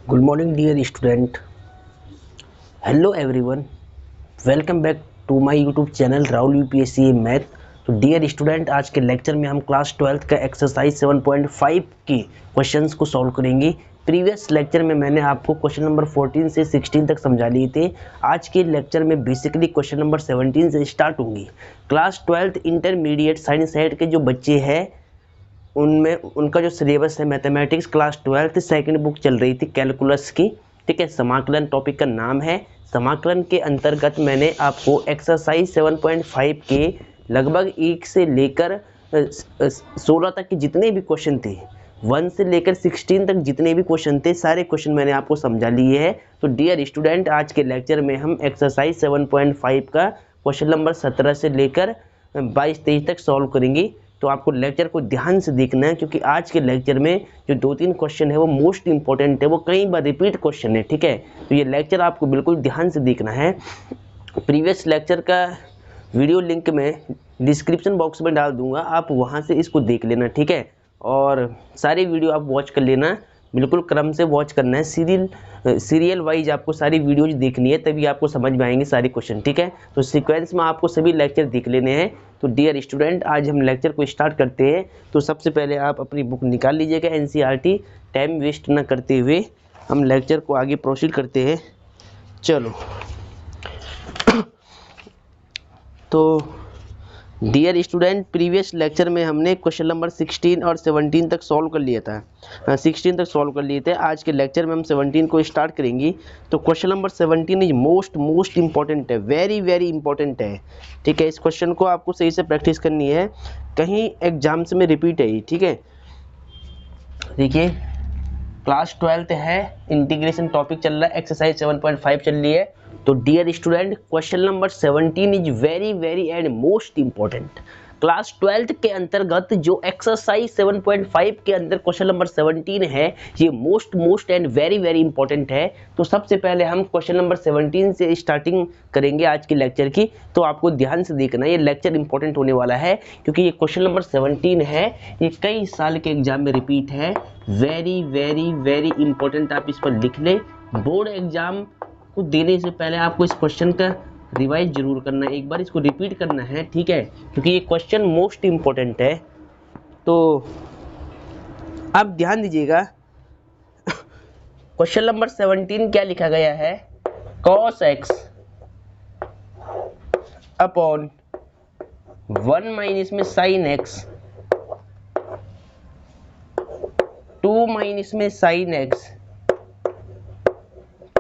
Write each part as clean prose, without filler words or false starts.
Good morning, dear student. Hello, everyone. Welcome back to my YouTube channel Rahul UPSC math. तो dear student, आज के lecture में हम class 12th का exercise 7.5 की क्वेश्चंस को सॉल्व करेंगे। प्रीवियस लेक्चर में मैंने आपको क्वेश्चन नंबर 14 से 16 तक समझा लिए थे। आज के लेक्चर में बेसिकली क्वेश्चन नंबर 17 से स्टार्ट होंगी। Class 12th intermediate science set के जो बच्चे हैं उनमें उनका जो सिलेबस है mathematics class 12th second book चल रही थी कैलकुलस की। ठीक है, समाकलन टॉपिक का नाम है। समाकलन के अंतर्गत मैंने आपको एक्सरसाइज 7.5 के लगभग 1 से लेकर 16 तक के जितने भी क्वेश्चन थे, 1 से लेकर 16 तक जितने भी क्वेश्चन थे, सारे क्वेश्चन मैंने आपको समझा लिए हैं। तो डियर स्टूडेंट, आज के लेक्चर में हम एक्सरसाइज 7.5 का क्वेश्चन नंबर 17 से लेकर 22-23 तक सॉल्व करेंगे। तो आपको लेक्चर को ध्यान से देखना है, क्योंकि आज के लेक्चर में जो 2-3 क्वेश्चन है वो मोस्ट इंपॉर्टेंट है, वो कई बार रिपीट क्वेश्चन है। ठीक है, तो ये लेक्चर आपको बिल्कुल ध्यान से देखना है। प्रीवियस लेक्चर का वीडियो लिंक मैं डिस्क्रिप्शन बॉक्स में डाल दूंगा, आप वहां से इसको देख लेना। ठीक है, और सारी वीडियो आप वॉच कर लेना, बिल्कुल क्रम से वॉच करना है, सीरियल वाइज आपको सारी वीडियोज देखनी है, तभी आपको समझ में आएंगे सारे क्वेश्चन। ठीक है, तो सीक्वेंस में आपको सभी लेक्चर देख लेने हैं। तो डियर स्टूडेंट, आज हम लेक्चर को स्टार्ट करते हैं। तो सबसे पहले आप अपनी बुक निकाल लीजिएगा NCERT। टाइम वेस्ट ना करते हुए हम लेक्चर को आगे प्रोसीड करते हैं। चलो तो डियर स्टूडेंट, प्रीवियस लेक्चर में हमने क्वेश्चन नंबर 16 और 17 तक सॉल्व कर लिया था। 16 तक सॉल्व कर लिए थे। आज के लेक्चर में हम 17 को स्टार्ट करेंगे। तो question number 17 is most important है, वेरी इंपॉर्टेंट है। ठीक है, इस क्वेश्चन को आपको सही से प्रैक्टिस करनी है, कहीं एग्जाम्स में रिपीट है ये। ठीक है, देखिए क्लास 12th है, इंटीग्रेशन टॉपिक चल रहा है, एक्सरसाइज 7.5 चल रही है। तो dear student, question number 17 is very and most important. Class 12th के अंतर्गत जो एक्सरसाइज 7.5 के अंदर क्वेश्चन नंबर 17 है, ये मोस्ट एंड वेरी इंपॉर्टेंट है। तो सबसे पहले हम क्वेश्चन नंबर 17 से स्टार्टिंग करेंगे आज के लेक्चर की। तो आपको ध्यान से देखना, ये लेक्चर इंपॉर्टेंट होने वाला है, क्योंकि ये क्वेश्चन नंबर 17 है, ये कई साल के एग्जाम में रिपीट है। वेरी इंपॉर्टेंट, आप इस पर लिख ले। बोर्ड एग्जाम को देने से पहले आपको इस क्वेश्चन का रिवाइज जरूर करना है, एक बार इसको रिपीट करना है। ठीक है, क्योंकि ये क्वेश्चन मोस्ट इंपॉर्टेंट है। तो आप ध्यान दीजिएगा, क्वेश्चन नंबर 17 क्या लिखा गया है? cos x अपॉन 1 माइनस में sin x, 2 माइनस में sin x।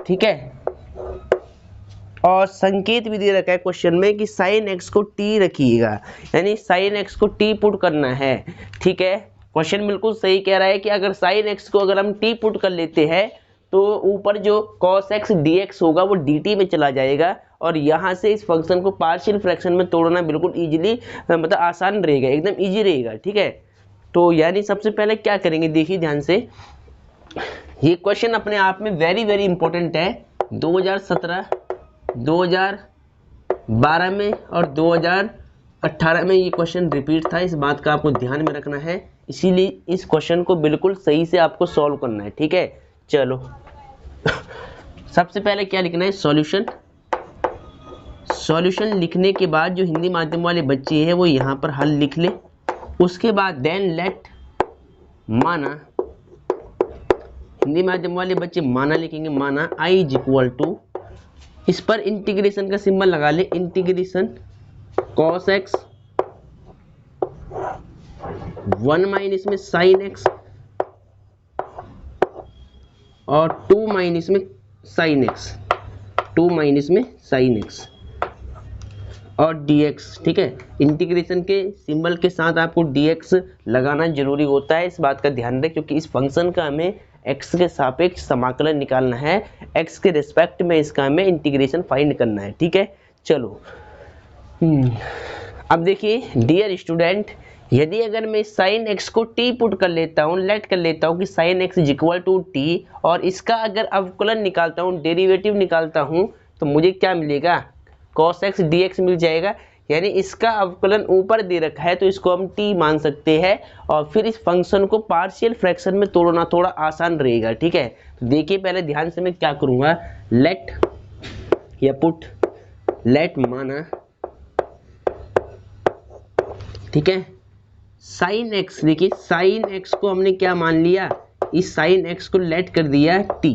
ठीक है, और संकेत भी दे रखा है क्वेश्चन में कि sin x को t रखिएगा, यानी sin x को t पुट करना है। ठीक है, क्वेश्चन बिल्कुल सही कह रहा है कि अगर sin x को अगर हम t पुट कर लेते हैं तो ऊपर जो cos x dx होगा वो dt में चला जाएगा, और यहाँ से इस फंक्शन को पार्शियल फ्रैक्शन में तोड़ना बिल्कुल इजीली, मतलब आसान रहेगा, एकदम इजी रहेगा। ठीक है, तो यानी सबसे पहले क्या करेंगे, देखिए ध्यान से, ये क्वेश्चन अपने आप में वेरी इंपॉर्टेंट है। 2017, 2012 में और 2018 में ये क्वेश्चन रिपीट था, इस बात का आपको ध्यान में रखना है, इसीलिए इस क्वेश्चन को बिल्कुल सही से आपको सॉल्व करना है। ठीक है, चलो सबसे पहले क्या लिखना है, सॉल्यूशन लिखने के बाद जो हिंदी माध्यम वाले बच्चे हैं वो यहाँ पर हल लिख ले। उसके बाद देन लेट माना, हिंदी माध्यम वाले बच्चे माना लिखेंगे, माना i इज इक्वल टू, इस पर इंटीग्रेशन का सिंबल लगा ले, इंटीग्रेशन cos x 1 माइनस में sin x और 2 माइनस में sin x, 2 माइनस में sin x और dx। ठीक है, इंटीग्रेशन के सिंबल के साथ आपको dx लगाना जरूरी होता है, इस बात का ध्यान रखें, क्योंकि इस फंक्शन का हमें x के सापेक्ष समाकलन निकालना है, x के रिस्पेक्ट में इसका हमें इंटीग्रेशन फाइंड करना है। ठीक है, चलो अब देखिए डियर स्टूडेंट, यदि अगर मैं sin x को t पुट कर लेता हूँ, लेट कर लेता हूँ कि sin x is equal to t, और इसका अगर अवकलन निकालता हूँ, डेरिवेटिव निकालता हूँ, तो मुझे क्या मिलेगा, cos x dx मिल जाएगा। यानी इसका अवकलन ऊपर दे रखा है तो इसको हम t मान सकते हैं, और फिर इस फंक्शन को पार्शियल फ्रैक्शन में तोड़ना थोड़ा आसान रहेगा। ठीक है, तो देखिए पहले ध्यान से मैं क्या करूँगा, लेट या पुट लेट माना, ठीक है, साइन एक्स, देखिए साइन एक्स को हमने क्या मान लिया, इस साइन एक्स को लेट कर दिया t,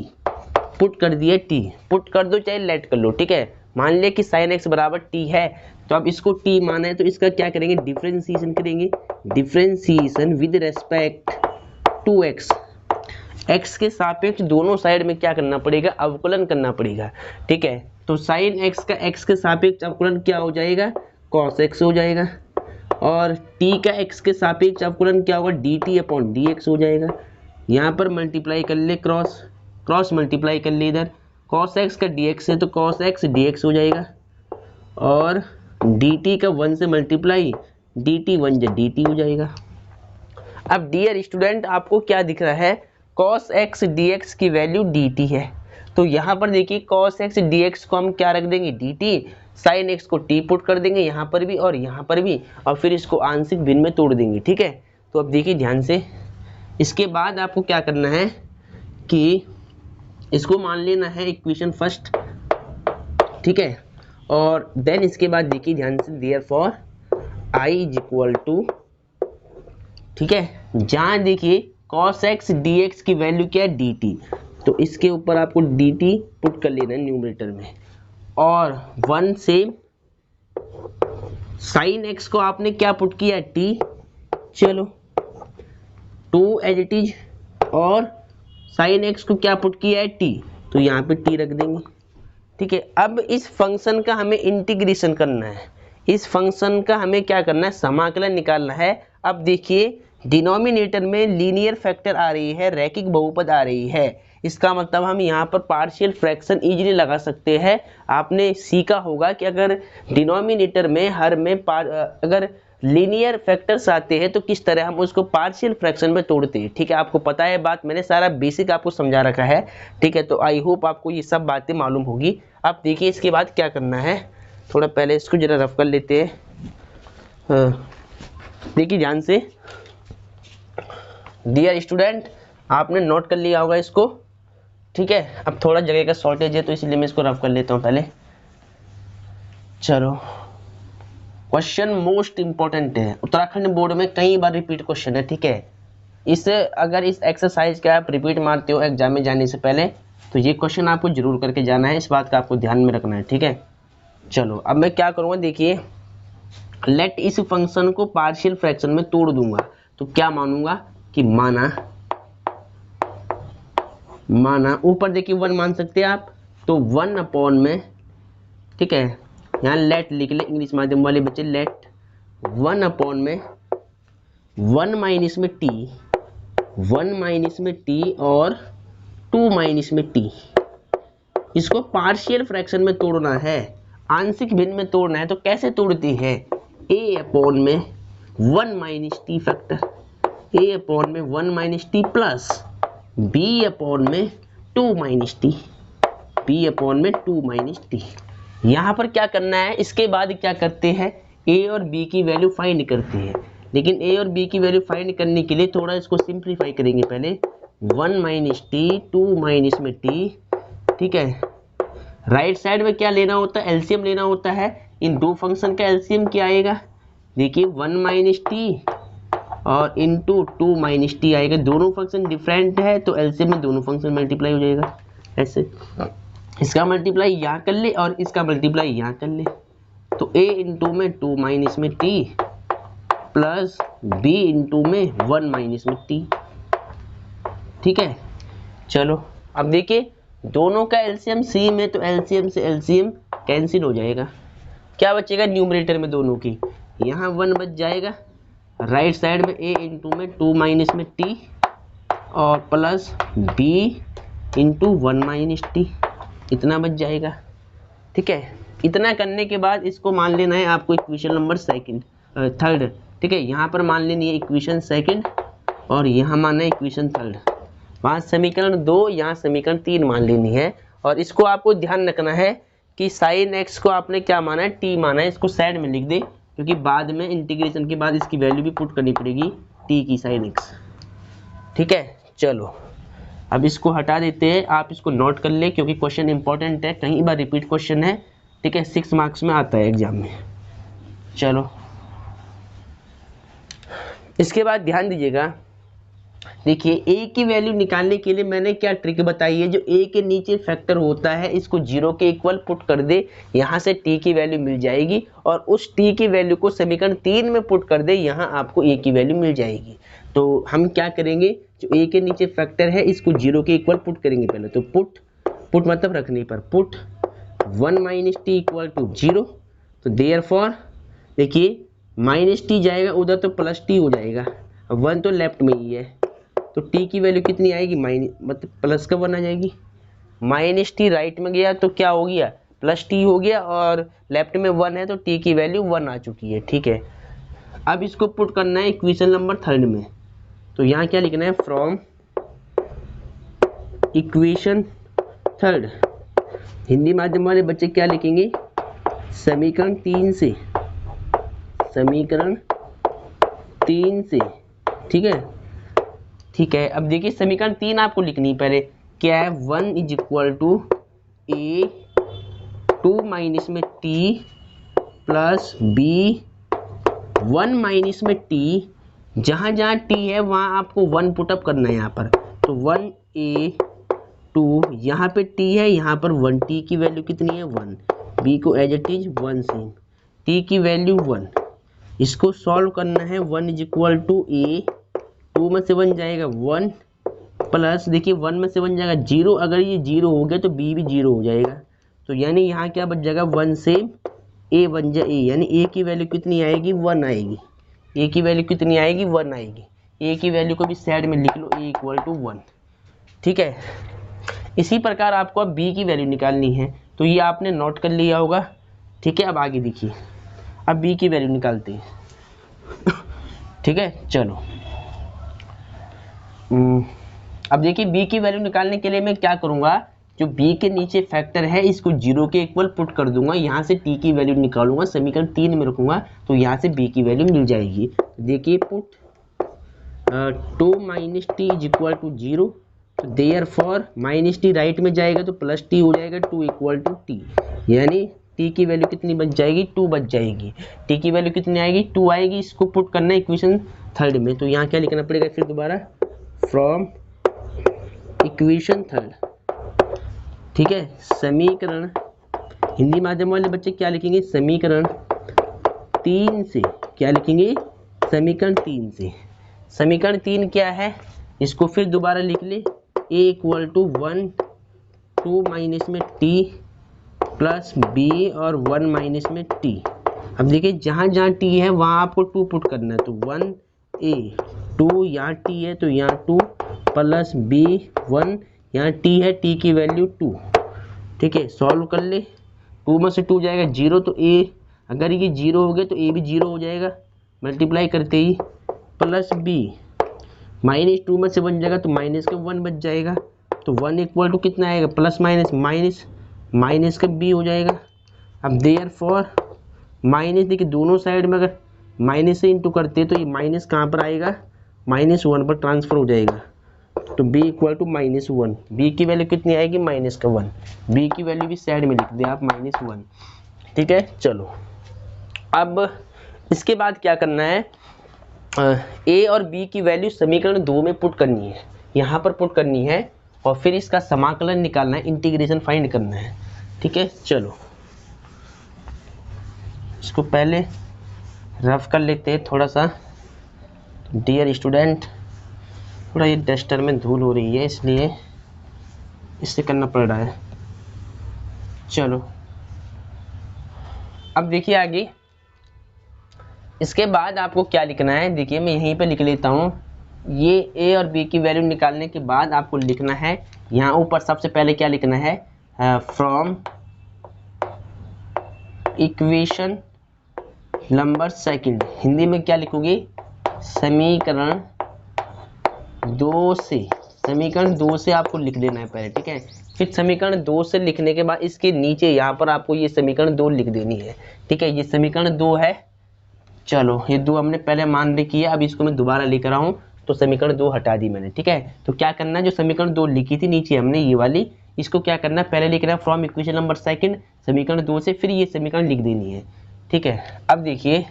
पुट कर दिया t, पुट कर दो चाहे लेट कर लो। ठीक है, मान लिया कि साइन एक्स बराबर t है, तो अब इसको t माना है तो इसका क्या करेंगे, डिफरेंशिएशन करेंगे, differentiation with respect to x, x के सापेक्ष दोनों साइड में क्या करना पड़ेगा, अवकलन करना पड़ेगा। ठीक है, तो साइन x का x के सापेक्ष अवकलन क्या हो जाएगा, cos x हो जाएगा, और t का x के सापेक्ष अवकलन क्या होगा, dt अपॉन dx हो जाएगा। यहाँ पर मल्टीप्लाई कर ले, क्रॉस मल्टीप्लाई कर ले, इधर cos x का dx है तो cos x dx हो जाएगा, और dt का 1 से मल्टीप्लाई, dt 1 जा dt हो जाएगा। अब डियर स्टूडेंट आपको क्या दिख रहा है, cos x dx की वैल्यू dt है, तो यहाँ पर देखिए cos x dx को हम क्या रख देंगे, dt, sin x को t पुट कर देंगे यहाँ पर भी और यहाँ पर भी, और फिर इसको आंशिक भिन्न में तोड़ देंगे। ठीक है, तो अब देखिए ध्यान से, इसके बाद आपको क्या करना है कि इसको मान लेना है इक्वेशन फर्स्ट। ठीक है, और देन इसके बाद देखिए ध्यान से, therefore i is equal to, ठीक है, जहाँ देखिए cos x dx की वैल्यू क्या है, dt, तो इसके ऊपर आपको dt पुट कर लेना है न्यूमरेटर में, और 1 से sin x को आपने क्या पुट किया, t, चलो 2 एज इट इज, और sin x को क्या पुट किया है, t, तो यहाँ पे t रख देंगे। ठीक है, अब इस फंक्शन का हमें इंटीग्रेशन करना है, इस फंक्शन का हमें क्या करना है, समाकलन निकालना है। अब देखिए डिनोमिनेटर में लीनियर फैक्टर आ रही है, रैखिक बहुपद आ रही है, इसका मतलब हम यहाँ पर पार्शियल फ्रैक्शन इजीली लगा सकते हैं। आपने सीखा होगा कि अगर डिनोमिनेटर में हर में अगर लीनियर फैक्टर्स आते हैं तो किस तरह हम उसको पार्शियल फ्रैक्शन में तोड़ते हैं। ठीक है, आपको पता है बात, मैंने सारा बेसिक आपको समझा रखा है। ठीक है, तो आई होप आपको ये सब बातें मालूम होगी। अब देखिए इसके बाद क्या करना है, थोड़ा पहले इसको जरा रफ कर लेते हैं। देखिए ध्यान से डियर स्टूडेंट, आपने नोट कर लिया होगा इसको। ठीक है, अब थोड़ा जगह का शॉर्टेज है तो इसलिए मैं इसको रफ कर लेता हूँ पहले। चलो, क्वेश्चन मोस्ट इंपॉर्टेंट है, उत्तराखंड बोर्ड में कई बार रिपीट क्वेश्चन है। ठीक है, अगर इस एक्सरसाइज का आप रिपीट मारते हो एग्जाम में जाने से पहले तो ये क्वेश्चन आपको जरूर करके जाना है, इस बात का आपको ध्यान में रखना है। ठीक है, चलो अब मैं क्या करूँगा, देखिए लेट इस फंक्शन को पार्शियल फ्रैक्शन में तोड़ दूंगा, तो क्या मानूंगा कि माना ऊपर देखिए 1 मान सकते हैं आप, तो 1 अपॉन में, ठीक है, यहाँ लेट लिख ले इंग्लिश माध्यम वाले बच्चे, लेट 1 अपॉन में 1 माइनस में t, 1 माइनस में t और 2 माइनस में t, इसको पार्शियल फ्रैक्शन में तोड़ना है, आंशिक भिन्न में तोड़ना है। तो कैसे तोड़ती है, a अपॉन में 1 minus T factor, a upon में 1 minus T plus b upon में 2 माइनस टी, b अपॉन में 2 माइनस टी। यहाँ पर क्या करना है, इसके बाद क्या करते हैं, a और b की वैल्यू फाइंड करते हैं, लेकिन a और b की वैल्यू फाइंड करने के लिए थोड़ा इसको सिंप्लीफाई करेंगे पहले। 1 माइनस टी, 2 माइनस में t, ठीक है, राइट साइड में क्या लेना होता है, एलसीएम लेना होता है। इन दो फंक्शन का एलसीएम क्या आएगा, देखिए 1 माइनस टी और इंटू 2 माइनस टी आएगा, दोनों फंक्शन डिफरेंट है तो एलसीएम में दोनों फंक्शन मल्टीप्लाई हो जाएगा। ऐसे इसका मल्टीप्लाई यहाँ कर ले और इसका मल्टीप्लाई यहाँ कर ले, तो a इंटू में 2 माइनस में t प्लस b इंटू में 1 माइनस में t। ठीक है, चलो अब देखिए दोनों का एलसीएम सेम है तो एलसीएम से एलसीएम कैंसिल हो जाएगा, क्या बचेगा न्यूमरेटर में दोनों की, यहाँ 1 बच जाएगा, राइट साइड में a इंटू में 2 माइनस में t और plus b into 1 minus t, इतना बच जाएगा। ठीक है, इतना करने के बाद इसको मान लेना है आपको इक्वेशन नंबर थर्ड। ठीक है, यहाँ पर मान लेनी है इक्वेशन सेकंड और यहाँ मानना है इक्वेशन थर्ड, वहाँ समीकरण 2 यहाँ समीकरण 3 मान लेनी है। और इसको आपको ध्यान रखना है कि साइन एक्स को आपने क्या माना है, टी माना है, इसको साइड में लिख दे क्योंकि बाद में इंटीग्रेशन के बाद इसकी वैल्यू भी पुट करनी पड़ेगी टी की साइन एक्स। ठीक है, चलो अब इसको हटा देते हैं, आप इसको नोट कर ले क्योंकि क्वेश्चन इंपॉर्टेंट है, कई बार रिपीट क्वेश्चन है। ठीक है, 6 मार्क्स में आता है एग्जाम में। चलो इसके बाद ध्यान दीजिएगा, देखिए ए की वैल्यू निकालने के लिए मैंने क्या ट्रिक बताई है, जो ए के नीचे फैक्टर होता है इसको 0 के इक्वल पुट कर दे, यहाँ से टी की वैल्यू मिल जाएगी और उस टी की वैल्यू को समीकरण 3 में पुट कर दे, यहाँ आपको ए की वैल्यू मिल जाएगी। तो हम क्या करेंगे, जो ए के नीचे फैक्टर है इसको 0 के इक्वल पुट करेंगे पहले। तो पुट मतलब रखने पर, put 1 minus T equal to 0। तो देयरफॉर देखिए माइनस टी जाएगा उधर तो प्लस टी हो जाएगा, अब 1 तो लेफ्ट में ही है, तो टी की वैल्यू कितनी आएगी, मतलब प्लस का 1 आ जाएगी। माइनस टी राइट में गया तो क्या हो गया, प्लस टी हो गया, और लेफ्ट में 1 है तो टी की वैल्यू 1 आ चुकी है। ठीक है, अब इसको पुट करना है इक्वेशन नंबर 3 में। तो यहाँ क्या लिखना है, फ्रॉम इक्वेशन 3, हिंदी माध्यम वाले बच्चे क्या लिखेंगे, समीकरण 3 से, समीकरण 3 से। ठीक है, ठीक है, अब देखिए समीकरण 3 आपको लिखनी है पहले, क्या है, 1 is equal to A 2 minus में टी प्लस बी 1 माइनस में टी, जहाँ जहाँ टी है वहाँ आपको 1 पुटअप करना है यहाँ पर। तो 1 a 2, यहाँ पे टी है, यहाँ पर 1, टी की वैल्यू कितनी है 1, बी को as it is 1 same, T की वैल्यू 1। इसको सॉल्व करना है, 1 इज इक्वल टू ए 2 में से 1 जाएगा 1 प्लस, देखिए 1 में से 1 जाएगा 0, अगर ये 0 हो गया तो बी भी 0 हो जाएगा। तो यानी यहाँ क्या बच जाएगा, 1 से ए बन जाए ए, यानी ए की वैल्यू कितनी आएगी 1 आएगी, ए की वैल्यू कितनी आएगी 1 आएगी। ए की वैल्यू को भी साइड में लिख लो, ए इक्वल टू 1। ठीक है, इसी प्रकार आपको अब बी की वैल्यू निकालनी है, तो ये आपने नोट कर लिया होगा। ठीक है, अब आगे देखिए, अब बी की वैल्यू निकालते हैं। ठीक है, चलो अब देखिए बी की वैल्यू निकालने के लिए मैं क्या करूंगा, जो बी के नीचे फैक्टर है इसको 0 के इक्वल पुट कर दूंगा, यहाँ से टी की वैल्यू निकालूंगा, समीकरण 3 में रखूंगा, तो यहाँ से बी की वैल्यू मिल जाएगी। देखिए put 2 minus T is equal to 0, तो देयरफॉर माइनस टी राइट में जाएगा तो प्लस टी हो जाएगा, 2 इक्वल टू टी, यानी टी की वैल्यू कितनी बच जाएगी, 2 बच जाएगी। टी की वैल्यू कितनी आएगी, 2 आएगी। इसको पुट करना है इक्वेशन 3 में, तो यहाँ क्या लिखना पड़ेगा फिर दोबारा, फ्रॉम इक्वेशन 3। ठीक है, समीकरण, हिंदी माध्यम वाले बच्चे क्या लिखेंगे, समीकरण 3 से, क्या लिखेंगे, समीकरण 3 से। समीकरण 3 क्या है, इसको फिर दोबारा लिख ले, ए इक्वल टू 1 2 माइनस में टी प्लस बी और 1 माइनस में टी। अब देखिए जहाँ जहाँ टी है वहाँ आपको 2 पुट करना है, तो 1 a 2, यहाँ टी है तो यहाँ 2 प्लस बी 1, यहाँ टी है, टी की वैल्यू 2। ठीक है, सॉल्व कर ले, 2 में से 2 जाएगा 0, तो ए, अगर ये 0 हो गया तो ए भी 0 हो जाएगा, मल्टीप्लाई करते ही, प्लस बी माइनस 2 में से 1 जाएगा तो माइनस का 1 बच जाएगा, तो 1 इक्वल टू कितना आएगा, प्लस माइनस माइनस, माइनस का बी हो जाएगा। अब देयरफॉर माइनस, देखिए दोनों साइड में अगर माइनस से इंटू करते तो ये माइनस कहाँ पर आएगा, -1 पर ट्रांसफर हो जाएगा, तो b इक्वल टू -1, बी की वैल्यू कितनी आएगी, -1, बी की वैल्यू भी साइड में लिख दे आप -1। ठीक है, चलो अब इसके बाद क्या करना है, a और b की वैल्यू समीकरण 2 में पुट करनी है, यहाँ पर पुट करनी है, और फिर इसका समाकलन निकालना है, इंटीग्रेशन फाइंड करना है। ठीक है, चलो इसको पहले रफ कर लेते हैं थोड़ा सा। डियर स्टूडेंट, थोड़ा ये डस्टर में धूल हो रही है इसलिए इससे करना पड़ रहा है। चलो अब देखिए आगे, इसके बाद आपको क्या लिखना है, देखिए मैं यहीं पे लिख लेता हूँ, ये a और b की वैल्यू निकालने के बाद आपको लिखना है, यहाँ ऊपर सबसे पहले क्या लिखना है, फ्रॉम इक्वेशन नंबर 2, हिंदी में क्या लिखोगे, समीकरण 2 से, समीकरण 2 से आपको लिख देना है पहले। ठीक है, फिर समीकरण 2 से लिखने के बाद इसके नीचे यहाँ पर आपको ये समीकरण 2 लिख देनी है। ठीक है, ये समीकरण 2 है। चलो ये 2 हमने पहले मान रखी है, अब इसको मैं दोबारा लिख रहा हूँ, तो समीकरण 2 हटा दी मैंने। ठीक है, तो क्या करना है, जो समीकरण 2 लिखी थी नीचे हमने ये वाली, इसको क्या करना है, पहले लिखना है फ्रॉम इक्वेशन नंबर सेकंड समीकरण 2 से, फिर ये समीकरण लिख देनी है। ठीक है, अब देखिए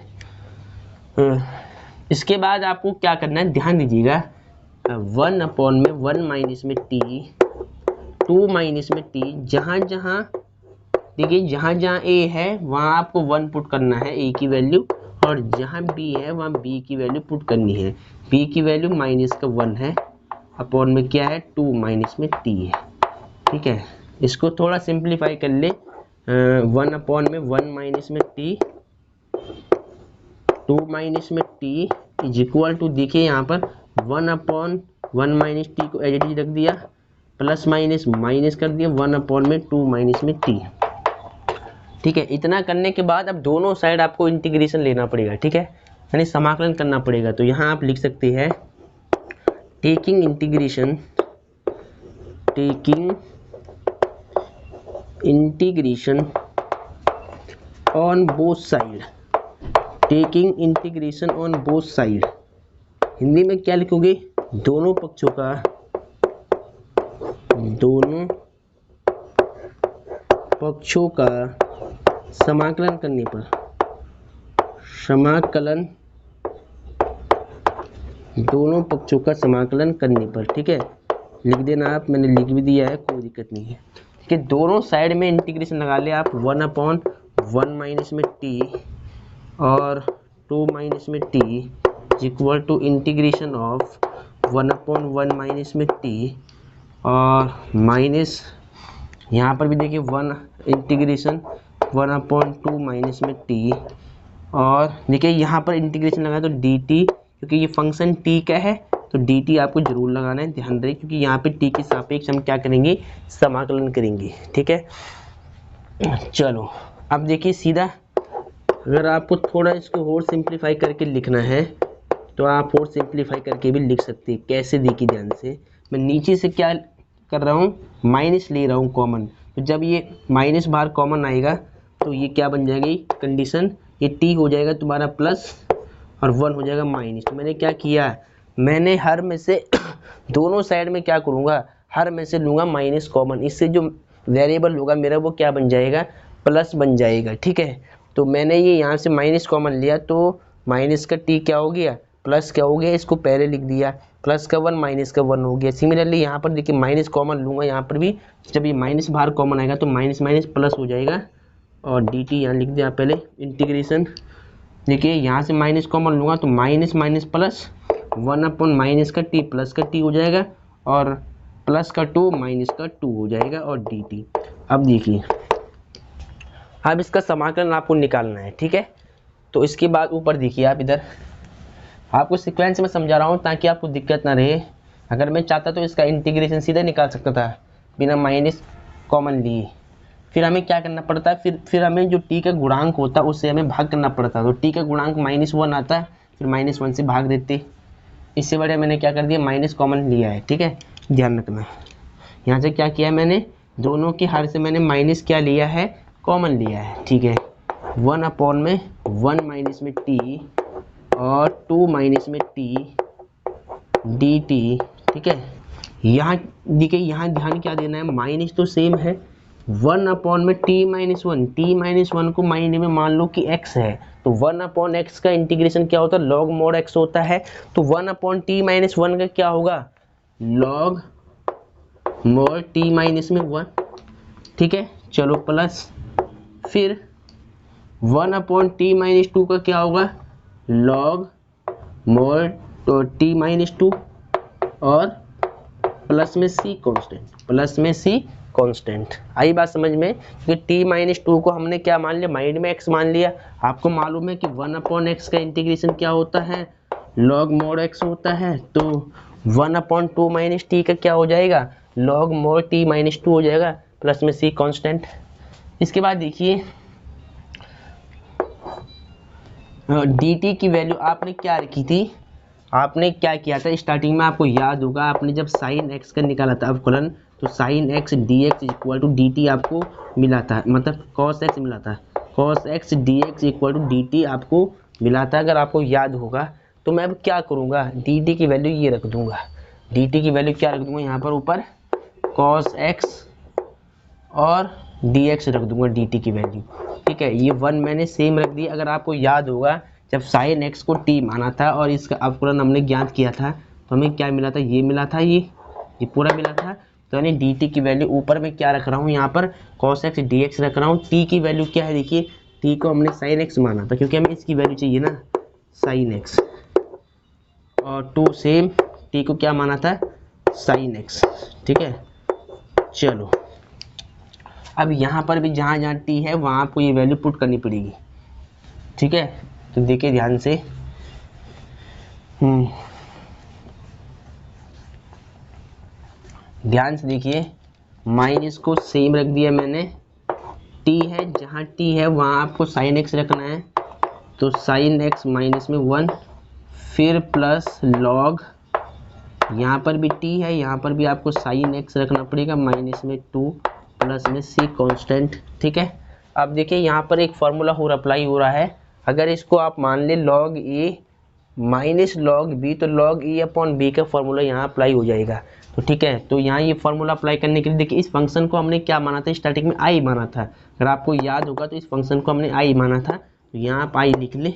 इसके बाद आपको क्या करना है, ध्यान दीजिएगा, 1 अपॉन में 1 माइनस में टी, 2 माइनस में टी, जहाँ जहाँ देखिए जहाँ जहाँ ए है वहाँ आपको 1 पुट करना है ए की वैल्यू, और जहाँ बी है वहाँ बी की वैल्यू पुट करनी है। बी की वैल्यू माइनस का 1 है, अपॉन में क्या है 2 माइनस में टी है। ठीक है, इसको थोड़ा सिंप्लीफाई कर ले, 1 अपॉन में 1 माइनस में टी, 2 माइनस में टी इज इक्वल टू, देखिए यहाँ पर 1 अपॉन 1 माइनस टी को एज इट इज रख दिया, प्लस माइनस माइनस कर दिया, 1 अपॉन में 2 माइनस में टी। ठीक है, इतना करने के बाद अब दोनों साइड आपको इंटीग्रेशन लेना पड़ेगा। ठीक है, यानी समाकलन करना पड़ेगा। तो यहाँ आप लिख सकते हैं taking integration on both side, taking integration on both side, Hindi में क्या लिखोगे, दोनों पक्षों का समाकलन करने पर, दोनों पक्षों का समाकलन करने पर। ठीक है, लिख देना आप, मैंने लिख भी दिया है, कोई दिक्कत नहीं है। ठीक है, दोनों साइड में इंटीग्रेशन लगा ले आप, 1 अपॉन 1 माइनस में टी और 2 माइनस में T equal to integration of 1 upon 1 minus में टी, और माइनस यहाँ पर भी देखिए 1 इंटीग्रेशन 1 अपॉन 2 माइनस में टी, और देखिए यहाँ पर इंटीग्रेशन लगा तो डी टी, क्योंकि ये फंक्शन टी का है तो डी टी आपको जरूर लगाना है, ध्यान रहे, क्योंकि यहाँ पे टी के सापेक्ष हम क्या करेंगे, समाकलन करेंगे। ठीक है, चलो अब देखिए सीधा, अगर आपको थोड़ा इसको और सिंप्लीफाई करके लिखना है तो आप और सिंप्लीफाई करके भी लिख सकते हैं। कैसे, देखिए ध्यान से, मैं नीचे से क्या कर रहा हूँ, माइनस ले रहा हूँ कॉमन, तो जब ये माइनस बाहर कॉमन आएगा तो ये क्या बन जाएगी कंडीशन, ये टी हो जाएगा तुम्हारा प्लस और 1 हो जाएगा माइनस। तो मैंने क्या किया, मैंने हर में से दोनों साइड में क्या करूँगा, हर में से लूँगा माइनस कॉमन, इससे जो वेरिएबल होगा मेरा वो क्या बन जाएगा, प्लस बन जाएगा। ठीक है, तो मैंने ये यहाँ से माइनस कॉमन लिया तो माइनस का टी क्या हो गया, प्लस क्या हो गया, इसको पहले लिख दिया, प्लस का 1 माइनस का 1 हो गया। सिमिलरली यहाँ पर देखिए माइनस कॉमन लूँगा, यहाँ पर भी जब ये माइनस बाहर कॉमन आएगा तो माइनस माइनस प्लस हो जाएगा, और डी टी यहाँ लिख दिया पहले इंटीग्रेशन। देखिए यहाँ से माइनस कॉमन लूँगा तो minus minus plus 1 upon minus का टी प्लस का टी हो जाएगा, और प्लस का 2 माइनस का 2 हो जाएगा, और डी टी। अब देखिए, अब इसका समाकलन आपको निकालना है। ठीक है, तो इसके बाद ऊपर देखिए आप, इधर आपको सीक्वेंस में समझा रहा हूँ ताकि आपको दिक्कत ना रहे। अगर मैं चाहता तो इसका इंटीग्रेशन सीधा निकाल सकता था बिना माइनस कॉमन लिए, फिर हमें क्या करना पड़ता है, फिर हमें जो टी का गुणांक होता है उससे हमें भाग करना पड़ता है। तो टी का गुणांक -1 आता है, फिर -1 से भाग देते। इससे बड़े मैंने क्या कर दिया, माइनस कॉमन लिया है। ठीक है, ध्यान रखना, यहाँ से क्या किया है मैंने, दोनों के हर से मैंने माइनस क्या लिया है, कॉमन लिया है। ठीक है, 1 अपॉन में 1 माइनस में टी और 2 माइनस में टी डी टी। ठीक है, यहाँ देखिए, यहाँ ध्यान क्या देना है, माइनस तो सेम है, 1 अपॉन में टी माइनस वन को माइंड में मान लो कि x है, तो 1 अपॉन एक्स का इंटीग्रेशन क्या होता है, लॉग मोड x होता है। तो 1 अपॉन टी माइनस वन का क्या होगा, लॉग मोड टी माइनस में 1। ठीक है, चलो प्लस, फिर 1 अपॉन टी माइनस 2 का क्या होगा, लॉग मोड तो टी माइनस 2, और प्लस में c कांस्टेंट। आई बात समझ में, कि t माइनस 2 को हमने क्या मान लिया, माइंड में x मान लिया। आपको मालूम है कि 1 अपॉन एक्स का इंटीग्रेशन क्या होता है, लॉग मोड x होता है। तो 1 अपॉन 2 माइनस टी का क्या हो जाएगा, लॉग मोड t माइनस 2 हो जाएगा, प्लस में c कांस्टेंट। इसके बाद देखिए dt की वैल्यू आपने क्या रखी थी, आपने क्या किया था स्टार्टिंग में, आपको याद होगा आपने जब साइन x का निकाला था अवकलन, तो sine X D X equal to D T आपको मिला था, मतलब कॉस एक्स मिला था, cos X D X equal to D T आपको मिला था। अगर आपको याद होगा तो मैं अब क्या करूँगा, डी टी की वैल्यू ये रख दूंगा, डी टी की वैल्यू क्या रख दूंगा यहाँ पर ऊपर कॉस एक्स और डी एक्स रख दूंगा डी टी की वैल्यू, ठीक है। ये 1 मैंने सेम रख दिया। अगर आपको याद होगा जब साइन एक्स को टी माना था और इसका अवकलन हमने ज्ञात किया था तो हमें क्या मिला था, ये मिला था, ये पूरा मिला था। तो यानी डी टी की वैल्यू ऊपर मैं क्या रख रहा हूँ, यहाँ पर कॉस एक्स डी एक्स रख रहा हूँ। टी की वैल्यू क्या है, देखिए टी को हमने साइन एक्स माना था क्योंकि हमें इसकी वैल्यू चाहिए ना साइन एक्स, और टू सेम टी को क्या माना था साइन एक्स, ठीक है। चलो अब यहाँ पर भी जहाँ जहाँ टी है वहाँ आपको ये वैल्यू पुट करनी पड़ेगी, ठीक है। तो देखिए ध्यान से, ध्यान से देखिए, माइनस को सेम रख दिया मैंने, टी है जहाँ टी है वहाँ आपको साइन एक्स रखना है, तो साइन एक्स माइनस में 1, फिर प्लस लॉग, यहाँ पर भी टी है, यहाँ पर भी आपको साइन एक्स रखना पड़ेगा, माइनस में 2 प्लस में सी कांस्टेंट, ठीक है। अब देखिए यहाँ पर एक फार्मूला और अप्लाई हो रहा है। अगर इसको आप मान ले लॉग ए माइनस लॉग बी, तो लॉग ए अपॉन बी का फार्मूला यहाँ अप्लाई हो जाएगा, तो ठीक है। तो यहाँ ये फार्मूला अप्लाई करने के लिए देखिए इस फंक्शन को हमने क्या माना था, स्टार्टिंग में आई माना था। अगर आपको याद होगा तो इस फंक्शन को हमने आई माना था, तो यहाँ आप आई लिख ले।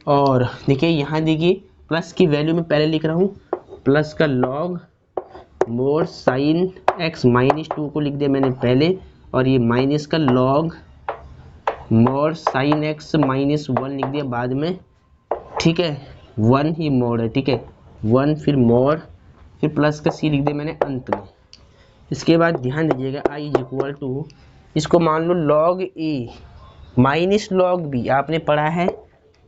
और देखिए यहाँ देखिए प्लस की वैल्यू में पहले लिख रहा हूँ, प्लस का log mod sine X minus 2 को लिख दिया मैंने पहले, और ये माइनस का log mod sine X minus 1 लिख दिया बाद में, ठीक है। 1 ही मोड है, ठीक है, 1 फिर मोड, फिर प्लस का सी लिख दिया मैंने अंत में। इसके बाद ध्यान दीजिएगा आई इज इक्वल टू, इसको मान लो लॉग ए माइनस लॉग बी, आपने पढ़ा है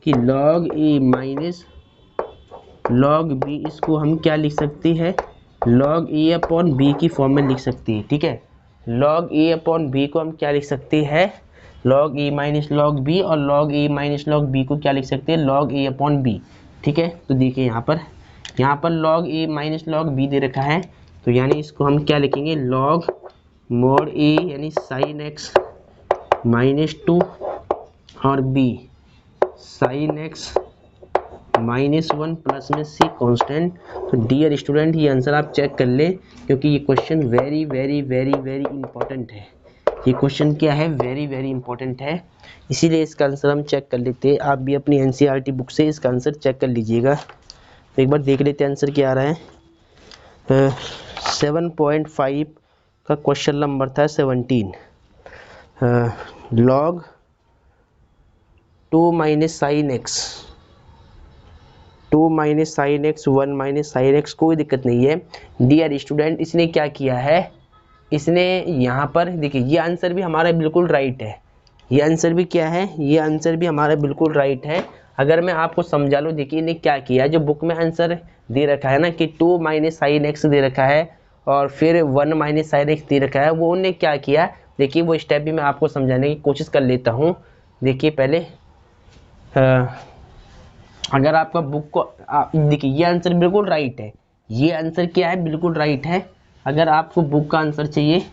कि लॉग ए माइनस लॉग बी, इसको हम क्या लिख सकते हैं, लॉग ए अपॉन बी की फॉर्म में लिख सकते हैं, ठीक है। लॉग ए अपॉन बी को हम क्या लिख सकते हैं, लॉग ए माइनस लॉग बी, और लॉग ए माइनस लॉग बी को क्या लिख सकते हैं, लॉग ए अपॉन बी, ठीक है। तो देखिए यहाँ पर लॉग ए माइनस लॉग बी दे रखा है, तो यानी इसको हम क्या लिखेंगे, लॉग मोड ए यानी साइन एक्स माइनस 2 और B sine X minus 1 plus में सी कांस्टेंट। तो डियर स्टूडेंट ये आंसर आप चेक कर ले क्योंकि ये question very very very very important है। ये क्वेश्चन क्या है, वेरी वेरी इंपॉर्टेंट है, इसीलिए इसका आंसर हम चेक कर लेते हैं। आप भी अपनी एनसीईआरटी बुक से इसका आंसर चेक कर लीजिएगा। तो एक बार देख लेते हैं आंसर क्या आ रहा है। 7.5 का क्वेश्चन नंबर था 17, log 2 minus sine x 2 minus sine x 1 minus sine x, कोई दिक्कत नहीं है। डियर स्टूडेंट इसने क्या किया है, इसने यहाँ पर देखिए ये आंसर भी हमारा बिल्कुल राइट है, ये आंसर भी क्या है, ये आंसर भी हमारा बिल्कुल राइट है। अगर मैं आपको समझा लूँ, देखिए इन्हें क्या किया, जो बुक में आंसर दे रखा है ना कि 2 माइनस साइन एक्स दे रखा है और फिर 1 माइनस साइन एक्स दे रखा है, वो उन्हें क्या किया, देखिए वो स्टेप भी मैं आपको समझाने की कोशिश कर लेता हूँ। देखिए पहले अगर आपका बुक को देखिए ये आंसर बिल्कुल राइट है, ये आंसर क्या है, बिल्कुल राइट है। अगर आपको बुक का आंसर चाहिए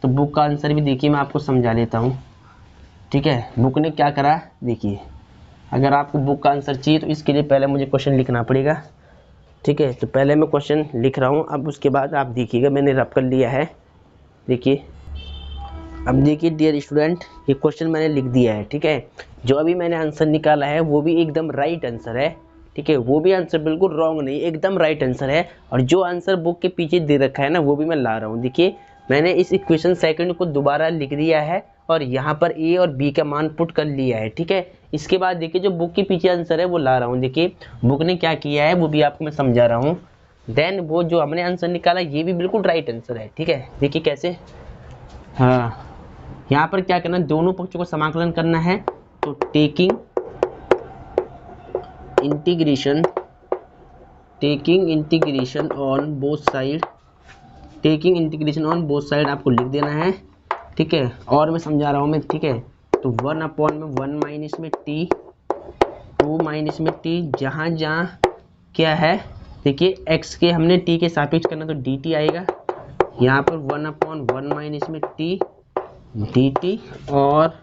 तो बुक का आंसर भी देखिए मैं आपको समझा लेता हूँ, ठीक है। बुक ने क्या करा, देखिए अगर आपको बुक का आंसर चाहिए तो इसके लिए पहले मुझे क्वेश्चन लिखना पड़ेगा, ठीक है। तो पहले मैं क्वेश्चन लिख रहा हूँ, अब उसके बाद आप देखिएगा, मैंने रब कर लिया है। देखिए अब देखिए डियर स्टूडेंट ये क्वेश्चन मैंने लिख दिया है, ठीक है। जो अभी मैंने आंसर निकाला है वो भी एकदम राइट आंसर है, ठीक है, वो भी आंसर बिल्कुल रॉन्ग नहीं, एकदम राइट आंसर है। और जो आंसर बुक के पीछे दे रखा है ना वो भी मैं ला रहा हूँ। देखिए मैंने इस इक्वेशन सेकंड को दोबारा लिख दिया है और यहाँ पर ए और बी का मान पुट कर लिया है, ठीक है। इसके बाद देखिए जो बुक के पीछे आंसर है वो ला रहा हूँ। देखिए बुक ने क्या किया है वो भी आपको मैं समझा रहा हूँ। देन वो जो हमने आंसर निकाला ये भी बिल्कुल राइट आंसर है, ठीक है। देखिए कैसे, हाँ यहाँ पर क्या करना है, दोनों पक्षों को समाकलन करना है। तो taking integration on both side, taking integration on both side आपको लिख देना है, ठीक है। और मैं समझा रहा हूँ मैं, ठीक है। तो 1 अपॉन में 1 माइनस में टी 2 माइनस में टी, जहाँ जहाँ क्या है देखिए x के हमने t के सापेक्ष करना तो dt आएगा, यहाँ पर 1/1 माइनस में टी डी टी, और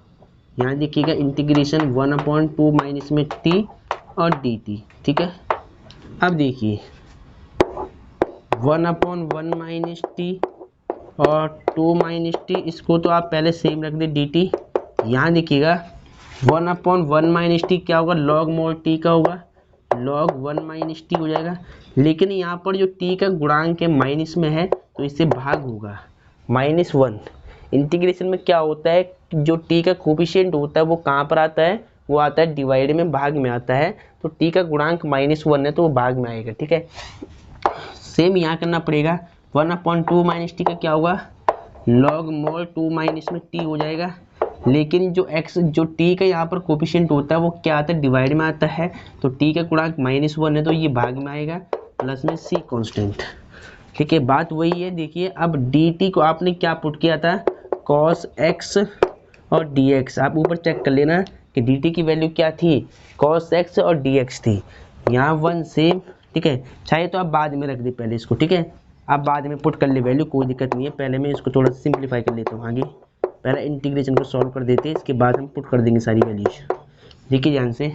यहाँ देखिएगा इंटीग्रेशन 1/2 माइनस में टी और डी टी। ठीक है, अब देखिए 1/1 माइनस टी और 2 माइनस टी, इसको तो आप पहले सेम रख दे डी टी। यहाँ देखिएगा 1/1 माइनस टी क्या होगा, लॉग मोड टी का होगा, लॉग 1 माइनस टी हो जाएगा। लेकिन यहाँ पर जो टी का गुणांक है माइनस में है तो इससे भाग होगा -1। इंटीग्रेशन में क्या होता है, जो टी का कोफिशिएंट होता है वो कहाँ पर आता है, वो आता है डिवाइड में, भाग में आता है। तो टी का गुणांक -1 है तो वो भाग में आएगा। ठीक है, सेम यहाँ करना पड़ेगा। 1/2 माइनस टी का क्या होगा, लॉग मोड 2 माइनस में टी हो जाएगा। लेकिन जो टी का यहाँ पर कोफिशिएंट होता है वो क्या आता है, डिवाइड में आता है। तो टी का गुणांक -1 है तो ये भाग में आएगा, प्लस में सी कांस्टेंट। ठीक है, बात वही है। देखिए अब डी टी को आपने क्या पुट किया था, cos x और dx। आप ऊपर चेक कर लेना कि डी टी की वैल्यू क्या थी, cos x और dx थी। यहाँ 1 सेम। ठीक है, चाहे तो आप बाद में रख दे पहले इसको। ठीक है, आप बाद में पुट कर ले वैल्यू, कोई दिक्कत नहीं है। पहले मैं इसको थोड़ा सिंप्लीफाई कर लेता हूँ आगे, पहले इंटीग्रेशन को सॉल्व कर देते हैं, इसके बाद हम पुट कर देंगे सारी वैल्यूज। देखिए ध्यान से,